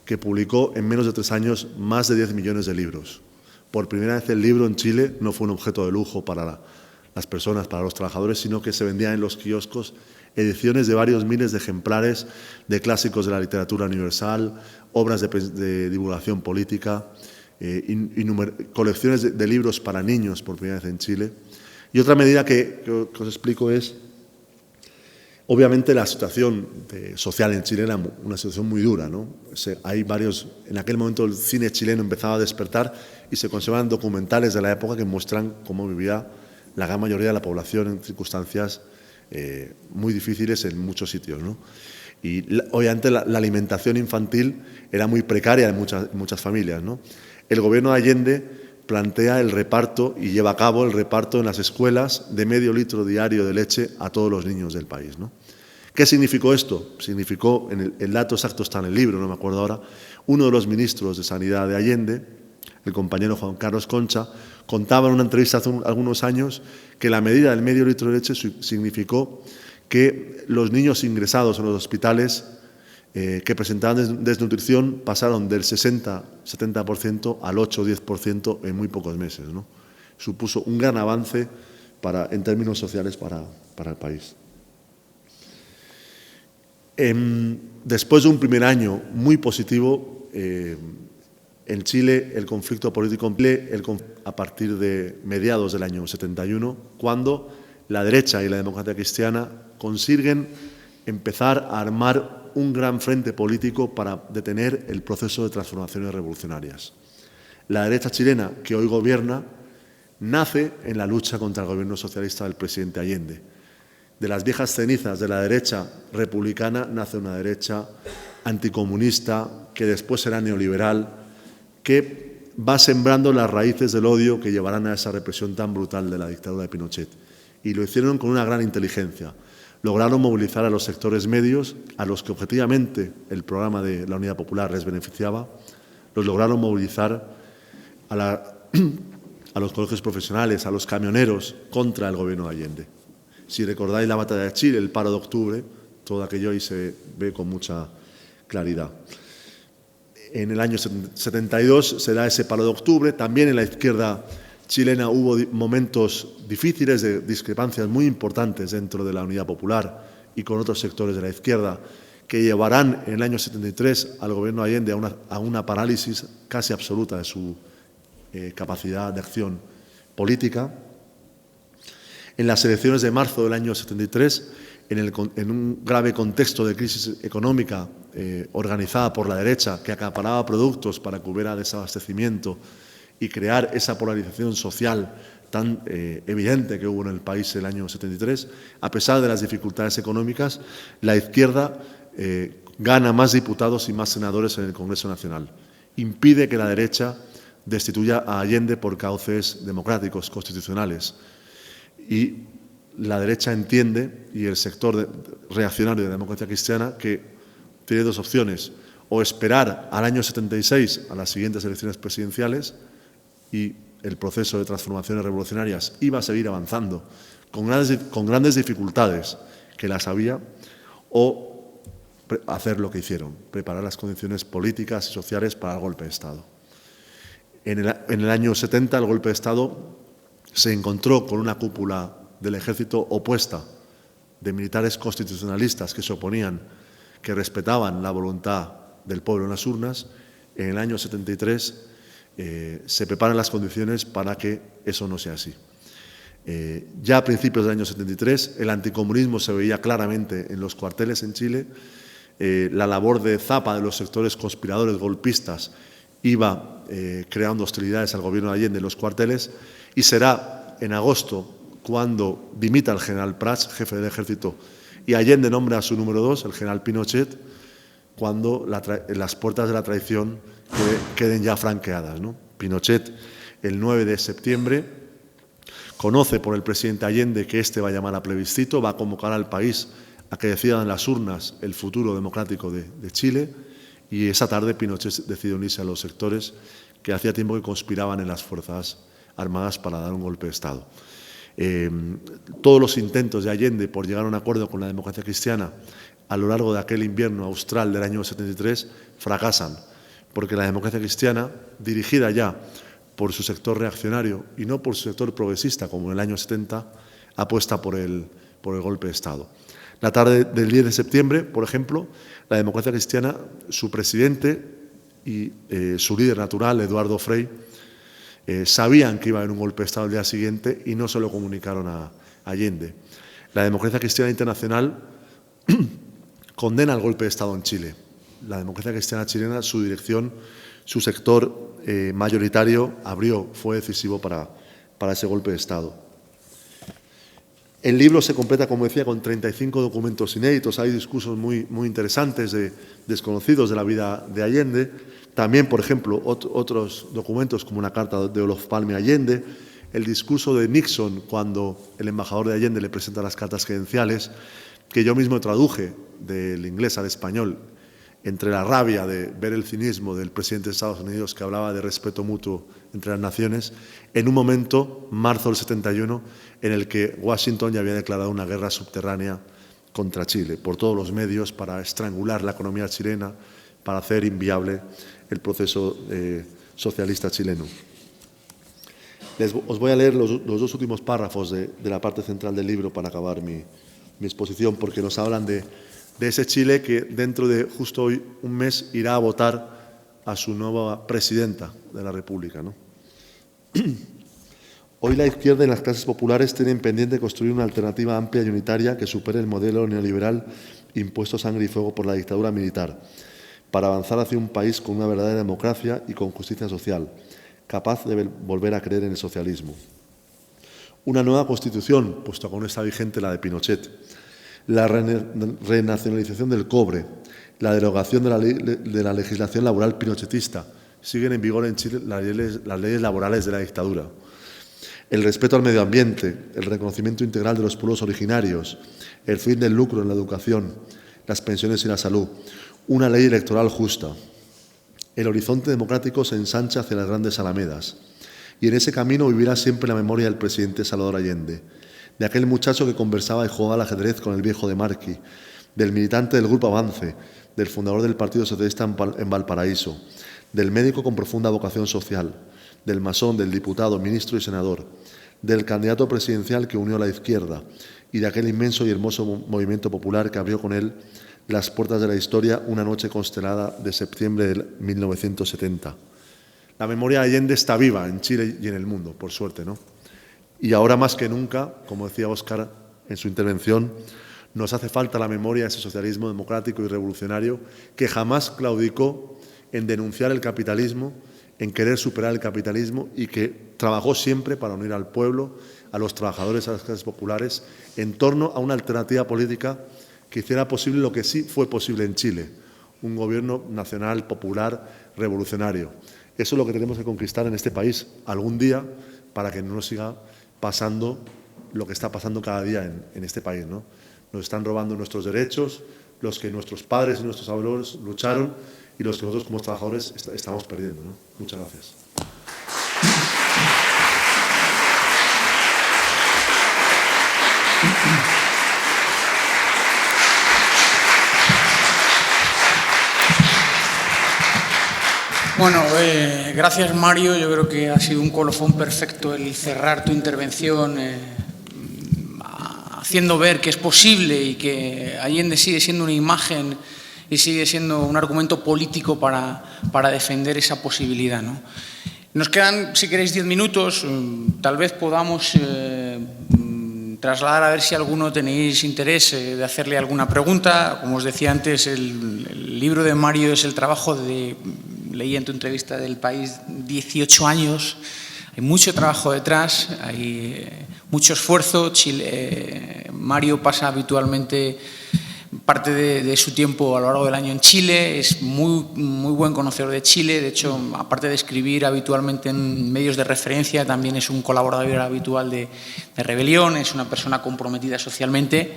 que publicó en menos de 3 años más de 10 millones de libros. Por primera vez el libro en Chile no fue un objeto de lujo para las personas, para los trabajadores, sino que se vendía en los kioscos ediciones de varios miles de ejemplares de clásicos de la literatura universal, obras de divulgación política, colecciones de libros para niños por primera vez en Chile. Y otra medida que os explico es, obviamente, la situación social en Chile era una situación muy dura, ¿no? En aquel momento el cine chileno empezaba a despertar y se conservan documentales de la época que muestran cómo vivía la gran mayoría de la población en circunstancias muy difíciles en muchos sitios, ¿no? Y obviamente la alimentación infantil era muy precaria en muchas familias, ¿no? El gobierno de Allende plantea el reparto y lleva a cabo el reparto en las escuelas de medio litro diario de leche a todos los niños del país, ¿no? ¿Qué significó esto? Significó, el dato exacto está en el libro, no me acuerdo ahora, uno de los ministros de Sanidad de Allende, el compañero Juan Carlos Concha, contaba en una entrevista hace algunos años que la medida del medio litro de leche significó que los niños ingresados en los hospitales que presentaban desnutrición pasaron del 60-70% al 8-10% en muy pocos meses, ¿no? Supuso un gran avance en términos sociales para el país. Después de un primer año muy positivo, en Chile el conflicto político a partir de mediados del año 71, cuando la derecha y la democracia cristiana consiguen empezar a armar un gran frente político para detener el proceso de transformaciones revolucionarias. La derecha chilena, que hoy gobierna, nace en la lucha contra el gobierno socialista del presidente Allende. De las viejas cenizas de la derecha republicana nace una derecha anticomunista que después será neoliberal, que va sembrando las raíces del odio que llevarán a esa represión tan brutal de la dictadura de Pinochet. Y lo hicieron con una gran inteligencia. Lograron movilizar a los sectores medios, a los que objetivamente el programa de la Unidad Popular les beneficiaba, los lograron movilizar a los colegios profesionales, a los camioneros, contra el gobierno de Allende. Si recordáis la batalla de Chile, el paro de octubre, todo aquello ahí se ve con mucha claridad. En el año 72 se da ese paro de octubre. También en la izquierda chilena hubo momentos difíciles, de discrepancias muy importantes dentro de la Unidad Popular y con otros sectores de la izquierda, que llevarán en el año 73 al gobierno de Allende a una parálisis casi absoluta de su capacidad de acción política. En las elecciones de marzo del año 73, en un grave contexto de crisis económica organizada por la derecha, que acaparaba productos para que hubiera desabastecimiento y crear esa polarización social tan evidente que hubo en el país el año 73, a pesar de las dificultades económicas, la izquierda gana más diputados y más senadores en el Congreso Nacional. Impide que la derecha destituya a Allende por cauces democráticos, constitucionales. Y la derecha entiende, y el sector reaccionario de la democracia cristiana, que tiene dos opciones: o esperar al año 76, a las siguientes elecciones presidenciales, y el proceso de transformaciones revolucionarias iba a seguir avanzando con grandes dificultades, que las había, o hacer lo que hicieron, preparar las condiciones políticas y sociales para el golpe de Estado. En el año 70 el golpe de Estado se encontró con una cúpula del ejército opuesta, de militares constitucionalistas que se oponían, que respetaban la voluntad del pueblo en las urnas. En el año 73 se preparan las condiciones para que eso no sea así. Ya a principios del año 73 el anticomunismo se veía claramente en los cuarteles en Chile. La labor de Zappa de los sectores conspiradores golpistas iba creando hostilidades al gobierno de Allende en los cuarteles, y será en agosto cuando dimita el general Prats, jefe del ejército, y Allende nombra a su número 2, el general Pinochet, cuando las puertas de la traición queden ya franqueadas, ¿no? Pinochet, el 9 de septiembre, conoce por el presidente Allende que éste va a llamar a plebiscito, va a convocar al país a que decidan en las urnas el futuro democrático de Chile, y esa tarde Pinochet decide unirse a los sectores que hacía tiempo que conspiraban en las Fuerzas Armadas para dar un golpe de Estado. Todos los intentos de Allende por llegar a un acuerdo con la democracia cristiana a lo largo de aquel invierno austral del año 73 fracasan, porque la democracia cristiana, dirigida ya por su sector reaccionario y no por su sector progresista como en el año 70, apuesta por el golpe de Estado. La tarde del 10 de septiembre, por ejemplo, la democracia cristiana, su presidente y su líder natural, Eduardo Frei, sabían que iba a haber un golpe de Estado el día siguiente y no se lo comunicaron a Allende. La democracia cristiana internacional condena el golpe de Estado en Chile. La democracia cristiana chilena, su dirección, su sector mayoritario fue decisivo para ese golpe de Estado. El libro se completa, como decía, con 35 documentos inéditos. Hay discursos muy interesantes desconocidos de la vida de Allende. También, por ejemplo, otros documentos como una carta de Olof Palme a Allende, el discurso de Nixon cuando el embajador de Allende le presenta las cartas credenciales, que yo mismo traduje del inglés al español, entre la rabia de ver el cinismo del presidente de Estados Unidos, que hablaba de respeto mutuo entre las naciones, en un momento, marzo del 71, en el que Washington ya había declarado una guerra subterránea contra Chile, por todos los medios, para estrangular la economía chilena, para hacer inviable el proceso socialista chileno. Os voy a leer los dos últimos párrafos de la parte central del libro para acabar mi exposición, porque nos hablan de ese Chile que dentro de justo hoy, un mes, irá a votar a su nueva presidenta de la República, ¿no? Hoy la izquierda y las clases populares tienen pendiente construir una alternativa amplia y unitaria que supere el modelo neoliberal impuesto sangre y fuego por la dictadura militar, para avanzar hacia un país con una verdadera democracia y con justicia social, capaz de volver a creer en el socialismo. Una nueva Constitución, puesto que aún está vigente la de Pinochet, la renacionalización del cobre, la derogación de la legislación laboral pinochetista. Siguen en vigor en Chile las leyes laborales de la dictadura. El respeto al medio ambiente, el reconocimiento integral de los pueblos originarios, el fin del lucro en la educación, las pensiones y la salud, una ley electoral justa. El horizonte democrático se ensancha hacia las grandes alamedas, y en ese camino vivirá siempre la memoria del presidente Salvador Allende, de aquel muchacho que conversaba y jugaba al ajedrez con el viejo de Marqui, del militante del Grupo Avance, del fundador del Partido Socialista en Valparaíso, del médico con profunda vocación social, del masón, del diputado, ministro y senador, del candidato presidencial que unió a la izquierda y de aquel inmenso y hermoso movimiento popular que abrió con él las puertas de la historia una noche constelada de septiembre de 1970. La memoria de Allende está viva en Chile y en el mundo, por suerte, ¿no? Y ahora más que nunca, como decía Óscar en su intervención, nos hace falta la memoria de ese socialismo democrático y revolucionario que jamás claudicó en denunciar el capitalismo, en querer superar el capitalismo y que trabajó siempre para unir al pueblo, a los trabajadores, a las clases populares, en torno a una alternativa política que hiciera posible lo que sí fue posible en Chile, un gobierno nacional, popular, revolucionario. Eso es lo que tenemos que conquistar en este país algún día para que no nos siga pasando lo que está pasando cada día en este país, ¿no? Nos están robando nuestros derechos, los que nuestros padres y nuestros abuelos lucharon y los que nosotros como trabajadores estamos perdiendo, ¿no? Muchas gracias. Bueno, gracias Mario, yo creo que ha sido un colofón perfecto el cerrar tu intervención haciendo ver que es posible y que Allende sigue siendo una imagen y sigue siendo un argumento político para defender esa posibilidad, ¿no? Nos quedan, si queréis, 10 minutos, tal vez podamos trasladar a ver si alguno tenéis interés de hacerle alguna pregunta. Como os decía antes, el libro de Mario es el trabajo de, leí en tu entrevista del País, 18 años. Hay mucho trabajo detrás, hay mucho esfuerzo. Mario pasa habitualmente parte de su tiempo a lo largo del año en Chile, es muy buen conocedor de Chile, de hecho, aparte de escribir habitualmente en medios de referencia, también es un colaborador habitual de Rebelión, es una persona comprometida socialmente.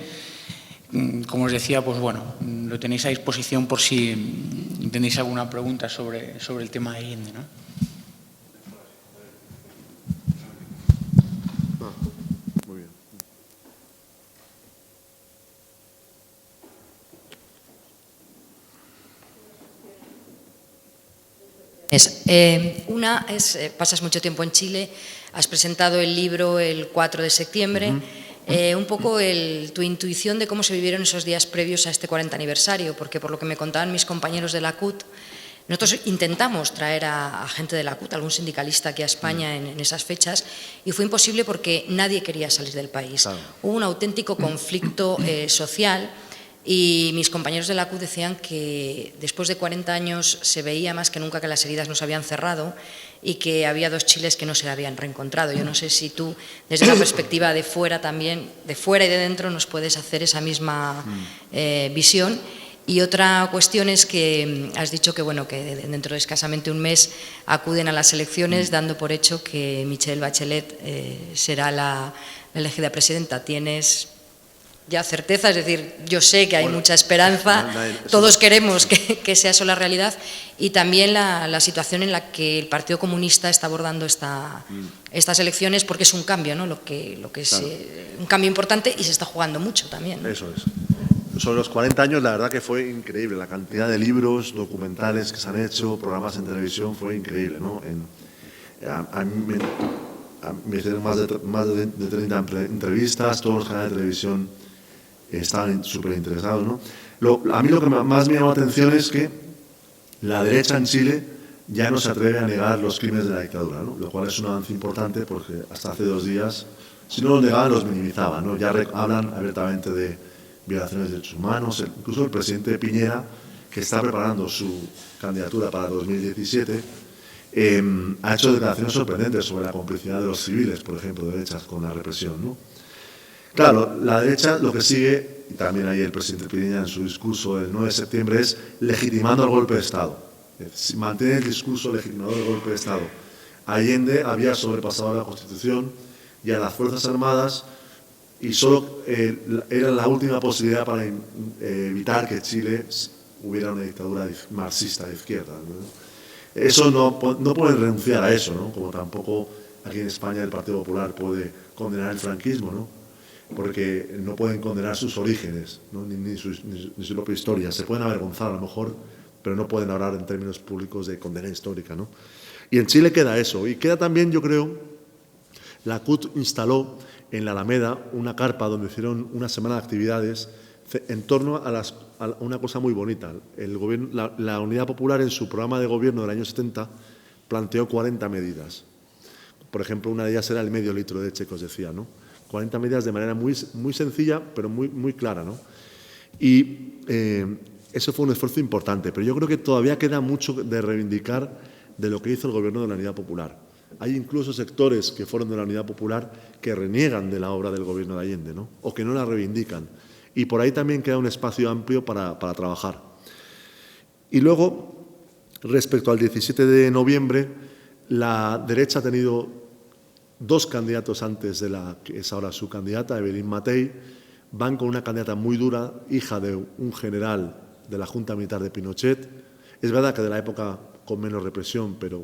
Como os decía, pues bueno, lo tenéis a disposición por si tenéis alguna pregunta sobre el tema de Allende, ¿no? Muy bien. Una es, pasas mucho tiempo en Chile, has presentado el libro el 4 de septiembre, un poco tu intuición de cómo se vivieron esos días previos a este 40 aniversario, porque por lo que me contaban mis compañeros de la CUT, nosotros intentamos traer a gente de la CUT, algún sindicalista aquí a España en esas fechas, y fue imposible porque nadie quería salir del país. Claro. Hubo un auténtico conflicto social. Y mis compañeros de la CUT decían que después de 40 años se veía más que nunca que las heridas no se habían cerrado y que había dos Chiles que no se habían reencontrado. Yo no sé si tú, desde la perspectiva de fuera también, de fuera y de dentro, nos puedes hacer esa misma visión. Y otra cuestión es que has dicho que, bueno, que dentro de escasamente un mes acuden a las elecciones dando por hecho que Michelle Bachelet será la elegida presidenta. ¿Tienes ya certeza? Es decir, yo sé que hay mucha esperanza, todos queremos que sea eso la realidad, y también la situación en la que el Partido Comunista está abordando estas elecciones, porque es un cambio, ¿no? Lo que es claro. Un cambio importante y se está jugando mucho también, ¿no? Eso es. Sobre los 40 años, la verdad que fue increíble. La cantidad de libros, documentales que se han hecho, programas en televisión, fue increíble, ¿no? A mí me hicieron más de 30 entrevistas, todos los canales de televisión estaban súper interesados, ¿no? A mí lo que más me llamó la atención es que la derecha en Chile ya no se atreve a negar los crímenes de la dictadura, ¿no? Lo cual es un avance importante porque hasta hace 2 días, si no los negaban, los minimizaban, ¿no? Ya hablan abiertamente de violaciones de derechos humanos. Incluso el presidente Piñera, que está preparando su candidatura para 2017, ha hecho declaraciones sorprendentes sobre la complicidad de los civiles, por ejemplo, de derechas con la represión, ¿no? Claro, la derecha lo que sigue, y también ahí el presidente Piñera en su discurso del 9 de septiembre, es legitimando el golpe de Estado. Mantiene el discurso legitimador del golpe de Estado. Allende había sobrepasado la Constitución y a las Fuerzas Armadas, y solo era la última posibilidad para evitar que Chile hubiera una dictadura marxista de izquierda, ¿no? Eso no pueden renunciar a eso, ¿no? Como tampoco aquí en España el Partido Popular puede condenar el franquismo, ¿no? Porque no pueden condenar sus orígenes, ¿no? ni su propia historia. Se pueden avergonzar a lo mejor, pero no pueden hablar en términos públicos de condena histórica, ¿no? Y en Chile queda eso. Y queda también, yo creo, la CUT instaló en la Alameda una carpa donde hicieron una semana de actividades en torno a una cosa muy bonita. El gobierno, la Unidad Popular, en su programa de gobierno del año 70, planteó 40 medidas. Por ejemplo, una de ellas era el medio litro de leche que os decía, ¿no? 40 medidas de manera muy sencilla, pero muy clara, ¿no? Y eso fue un esfuerzo importante, pero yo creo que todavía queda mucho de reivindicar de lo que hizo el gobierno de la Unidad Popular. Hay incluso sectores que fueron de la Unidad Popular que reniegan de la obra del gobierno de Allende, ¿no? O que no la reivindican. Y por ahí también queda un espacio amplio para trabajar. Y luego, respecto al 17 de noviembre, la derecha ha tenido dos candidatos antes de la que es ahora su candidata, Evelyn Matei. Van con una candidata muy dura, hija de un general de la Junta Militar de Pinochet. Es verdad que de la época con menos represión, pero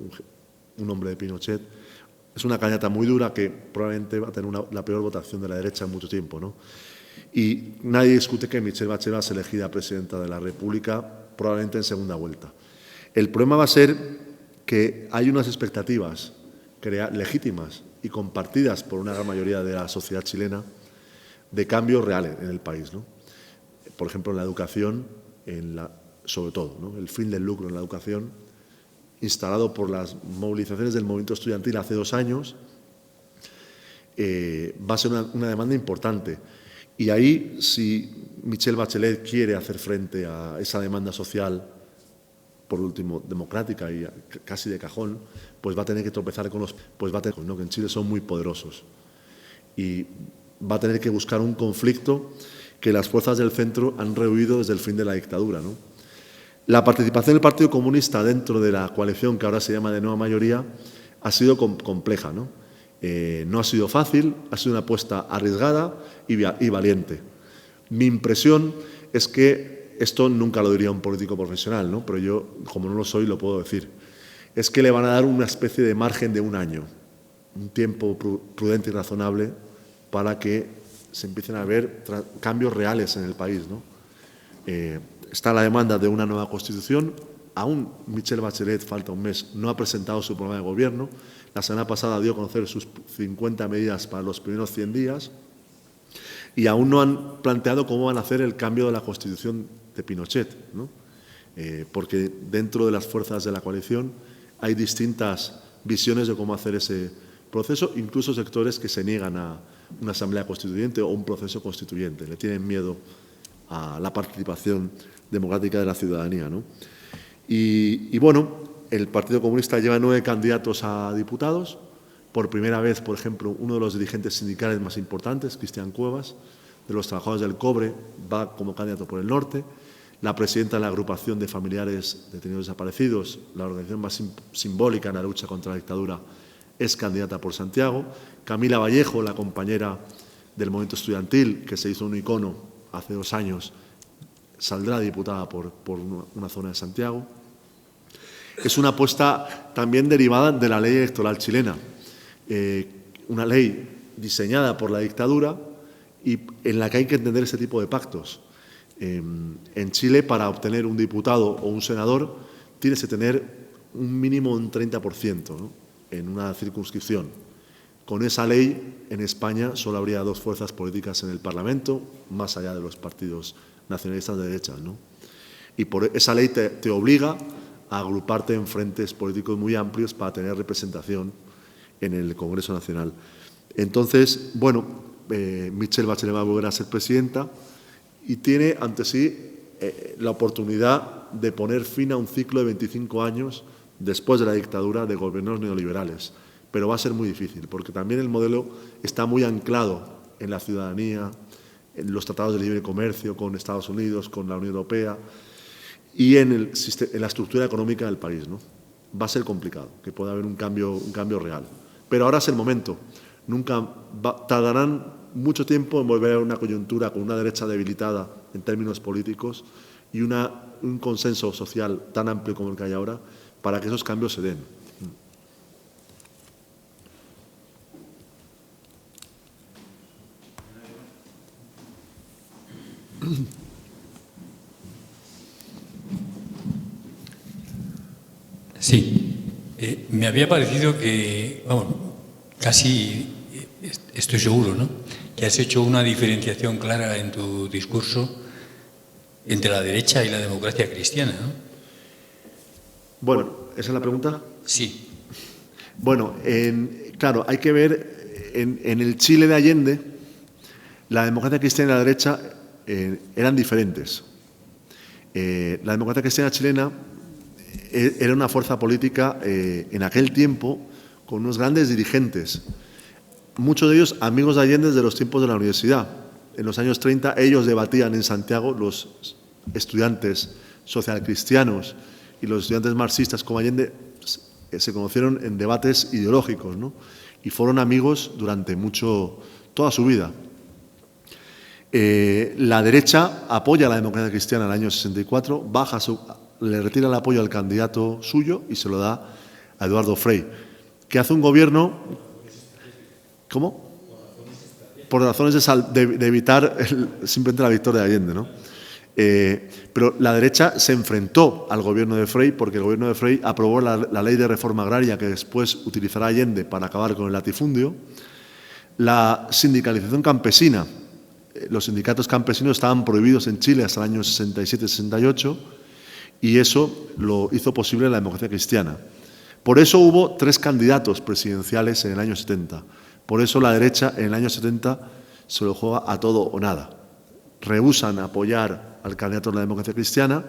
un hombre de Pinochet. Es una candidata muy dura que probablemente va a tener la peor votación de la derecha en mucho tiempo, ¿no? Y nadie discute que Michelle Bachelet va a ser elegida presidenta de la República probablemente en segunda vuelta. El problema va a ser que hay unas expectativas legítimas y compartidas por una gran mayoría de la sociedad chilena de cambios reales en el país, ¿no? Por ejemplo, en la educación, sobre todo, ¿no? El fin del lucro en la educación, instalado por las movilizaciones del movimiento estudiantil hace 2 años, va a ser una demanda importante. Y ahí, si Michelle Bachelet quiere hacer frente a esa demanda social, por último, democrática y casi de cajón, pues va a tener que tropezar con ¿no? Que en Chile son muy poderosos. Y va a tener que buscar un conflicto que las fuerzas del centro han rehuido desde el fin de la dictadura, ¿no? La participación del Partido Comunista dentro de la coalición, que ahora se llama de nueva mayoría, ha sido compleja, ¿no? No ha sido fácil, ha sido una apuesta arriesgada y valiente. Mi impresión es que, esto nunca lo diría un político profesional, ¿no? Pero yo, como no lo soy, lo puedo decir, es que le van a dar una especie de margen de 1 año, un tiempo prudente y razonable para que se empiecen a ver cambios reales en el país, ¿no? Está la demanda de una nueva Constitución. Aún Michelle Bachelet, falta un mes, no ha presentado su programa de gobierno. La semana pasada dio a conocer sus 50 medidas para los primeros 100 días y aún no han planteado cómo van a hacer el cambio de la Constitución de Pinochet, ¿no? Porque dentro de las fuerzas de la coalición hay distintas visiones de cómo hacer ese proceso, incluso sectores que se niegan a una asamblea constituyente o un proceso constituyente, le tienen miedo a la participación democrática de la ciudadanía, ¿no? Y bueno, el Partido Comunista lleva 9 candidatos a diputados. Por primera vez, por ejemplo, uno de los dirigentes sindicales más importantes, Cristian Cuevas, de los trabajadores del cobre, va como candidato por el norte. La presidenta de la agrupación de familiares detenidos desaparecidos, la organización más simbólica en la lucha contra la dictadura, es candidata por Santiago. Camila Vallejo, la compañera del movimiento estudiantil, que se hizo un icono hace 2 años, saldrá diputada por una zona de Santiago. Es una apuesta también derivada de la ley electoral chilena, una ley diseñada por la dictadura y en la que hay que entender ese tipo de pactos. En Chile, para obtener un diputado o un senador, tienes que tener un mínimo de un 30%, ¿no? En una circunscripción. Con esa ley, en España solo habría 2 fuerzas políticas en el Parlamento, más allá de los partidos nacionalistas de derechas, ¿no? Y por esa ley te obliga a agruparte en frentes políticos muy amplios para tener representación en el Congreso Nacional. Entonces, bueno, Michelle Bachelet va a volver a ser presidenta y tiene ante sí la oportunidad de poner fin a un ciclo de 25 años después de la dictadura de gobiernos neoliberales. Pero va a ser muy difícil, porque también el modelo está muy anclado en la ciudadanía, en los tratados de libre comercio con Estados Unidos, con la Unión Europea y en la estructura económica del país, ¿no? Va a ser complicado, que pueda haber un cambio real. Pero ahora es el momento. Tardarán mucho tiempo en volver a una coyuntura con una derecha debilitada en términos políticos y un consenso social tan amplio como el que hay ahora para que esos cambios se den. Sí, me había parecido que, vamos, casi estoy seguro, ¿no?, que has hecho una diferenciación clara en tu discurso entre la derecha y la democracia cristiana, ¿no? Bueno, ¿esa es la pregunta? Sí. Bueno, claro, hay que ver, en el Chile de Allende, la democracia cristiana y la derecha eran diferentes. La democracia cristiana chilena era una fuerza política en aquel tiempo con unos grandes dirigentes, muchos de ellos amigos de Allende desde los tiempos de la universidad. En los años 30 ellos debatían en Santiago, los estudiantes socialcristianos y los estudiantes marxistas como Allende se conocieron en debates ideológicos, ¿no? Y fueron amigos durante toda su vida. La derecha apoya a la democracia cristiana en el año 64, le retira el apoyo al candidato suyo y se lo da a Eduardo Frei, que hace un gobierno... ¿Cómo? Por razones de evitar simplemente la victoria de Allende, ¿no? Pero la derecha se enfrentó al gobierno de Frei porque el gobierno de Frei aprobó la ley de reforma agraria que después utilizará Allende para acabar con el latifundio. La sindicalización campesina. Los sindicatos campesinos estaban prohibidos en Chile hasta el año 67-68 y eso lo hizo posible la democracia cristiana. Por eso hubo 3 candidatos presidenciales en el año 70. Por eso la derecha en el año 70 se lo juega a todo o nada. Rehúsan apoyar al candidato de la democracia cristiana,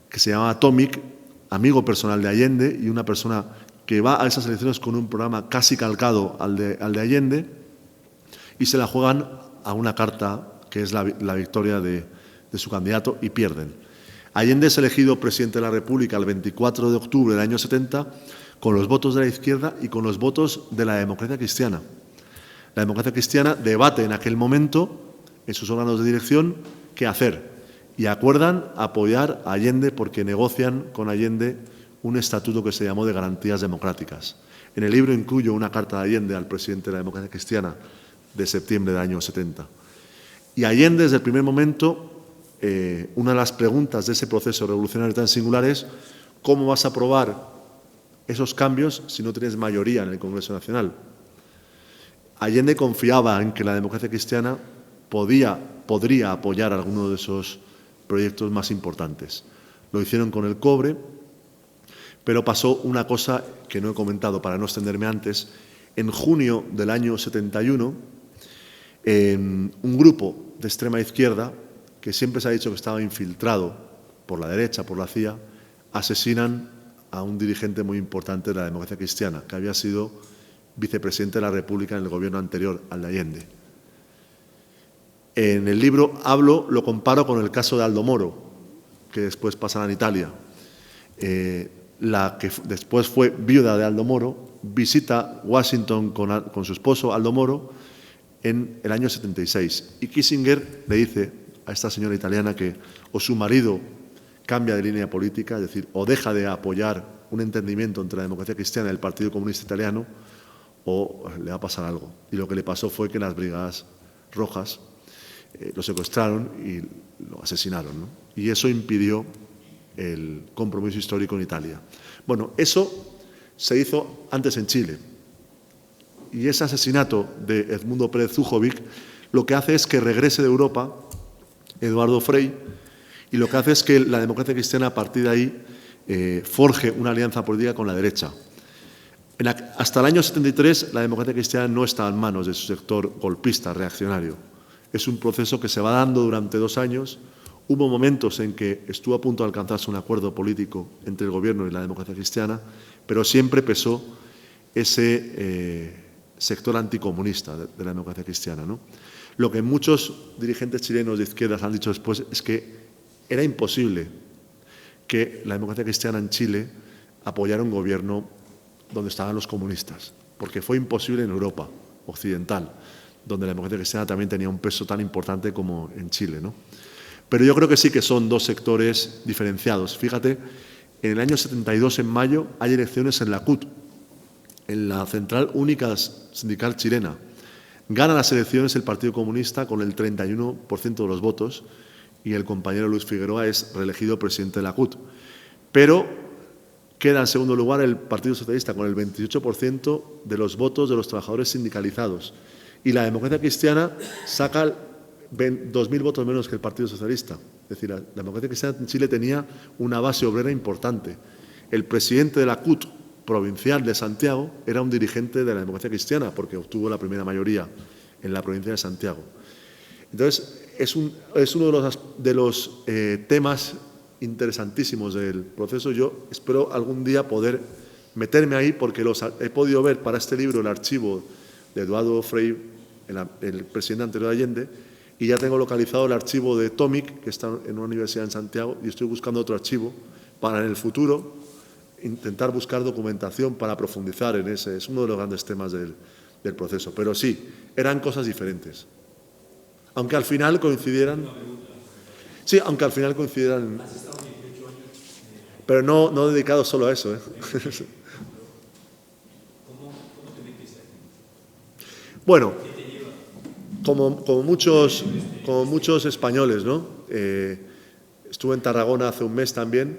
que se llamaba Tomic, amigo personal de Allende y una persona que va a esas elecciones con un programa casi calcado al de Allende, y se la juegan a una carta que es la victoria de su candidato y pierden. Allende es elegido presidente de la República el 24 de octubre del año 70 con los votos de la izquierda y con los votos de la democracia cristiana. La democracia cristiana debate en aquel momento en sus órganos de dirección qué hacer y acuerdan apoyar a Allende porque negocian con Allende un estatuto que se llamó de garantías democráticas. En el libro incluyo una carta de Allende al presidente de la democracia cristiana de septiembre del año 70. Y Allende, desde el primer momento, una de las preguntas de ese proceso revolucionario tan singular es ¿cómo vas a aprobar esos cambios si no tienes mayoría en el Congreso Nacional? Allende confiaba en que la democracia cristiana podría apoyar alguno de esos proyectos más importantes. Lo hicieron con el cobre, pero pasó una cosa que no he comentado para no extenderme antes. En junio del año 71, un grupo de extrema izquierda, que siempre se ha dicho que estaba infiltrado por la derecha, por la CIA, asesinan a un dirigente muy importante de la democracia cristiana, que había sido vicepresidente de la República en el gobierno anterior al de Allende. En el libro lo comparo con el caso de Aldo Moro, que después pasará en Italia. La que después fue viuda de Aldo Moro visita Washington con su esposo Aldo Moro en el año 76 y Kissinger le dice a esta señora italiana que o su marido cambia de línea política, es decir, o deja de apoyar un entendimiento entre la democracia cristiana y el Partido Comunista Italiano, o le va a pasar algo. Y lo que le pasó fue que las Brigadas Rojas lo secuestraron y lo asesinaron, ¿no? Y eso impidió el compromiso histórico en Italia. Bueno, eso se hizo antes en Chile. Y ese asesinato de Edmundo Pérez Zújovic lo que hace es que regrese de Europa Eduardo Frei, y lo que hace es que la democracia cristiana a partir de ahí forje una alianza política con la derecha. Hasta el año 73 la democracia cristiana no está en manos de su sector golpista, reaccionario. Es un proceso que se va dando durante 2 años. Hubo momentos en que estuvo a punto de alcanzarse un acuerdo político entre el gobierno y la democracia cristiana, pero siempre pesó ese sector anticomunista de la democracia cristiana, ¿no? Lo que muchos dirigentes chilenos de izquierdas han dicho después es que era imposible que la democracia cristiana en Chile apoyara un gobierno donde estaban los comunistas, porque fue imposible en Europa occidental, donde la democracia cristiana también tenía un peso tan importante como en Chile, ¿no? Pero yo creo que sí que son 2 sectores diferenciados. Fíjate, en el año 72, en mayo, hay elecciones en la CUT, en la Central Única Sindical Chilena. Gana las elecciones el Partido Comunista con el 31% de los votos y el compañero Luis Figueroa es reelegido presidente de la CUT. Pero queda en segundo lugar el Partido Socialista con el 28% de los votos de los trabajadores sindicalizados. Y la democracia cristiana saca 2.000 votos menos que el Partido Socialista. Es decir, la democracia cristiana en Chile tenía una base obrera importante. El presidente de la CUT provincial de Santiago era un dirigente de la democracia cristiana porque obtuvo la primera mayoría en la provincia de Santiago. Entonces, es uno de los temas interesantísimos del proceso. Yo espero algún día poder meterme ahí, porque he podido ver para este libro el archivo de Eduardo Frei, el presidente anterior de Allende, y ya tengo localizado el archivo de Tomic, que está en una universidad en Santiago, y estoy buscando otro archivo para en el futuro intentar buscar documentación para profundizar en ese. Es uno de los grandes temas del proceso. Pero sí, eran cosas diferentes. Aunque al final coincidieran. Sí, aunque al final coincidieran. Pero no dedicado solo a eso, ¿eh? Bueno, como muchos españoles, ¿no? Estuve en Tarragona hace un mes también,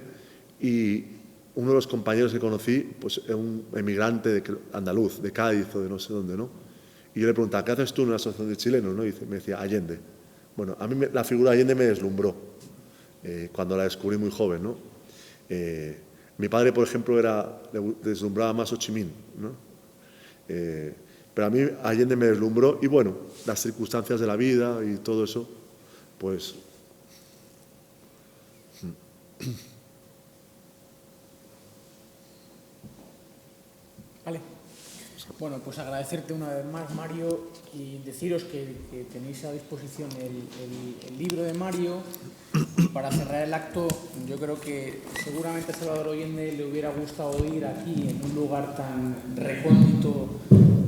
y uno de los compañeros que conocí, pues es un emigrante andaluz, de Cádiz o de no sé dónde, ¿no? Y yo le preguntaba, ¿qué haces tú en una asociación de chilenos, no? Y me decía, Allende. Bueno, a mí la figura de Allende me deslumbró cuando la descubrí muy joven, ¿no? Mi padre, por ejemplo, deslumbraba más Ho Chi Minh, ¿no? Pero a mí Allende me deslumbró, y bueno, las circunstancias de la vida y todo eso, pues... Vale. Bueno, pues agradecerte una vez más, Mario, y deciros que tenéis a disposición el libro de Mario. Para cerrar el acto, yo creo que seguramente a Salvador Allende le hubiera gustado ir aquí, en un lugar tan recóndito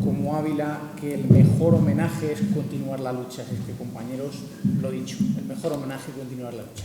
como Ávila, que el mejor homenaje es continuar la lucha. Así que, compañeros, lo dicho, el mejor homenaje es continuar la lucha.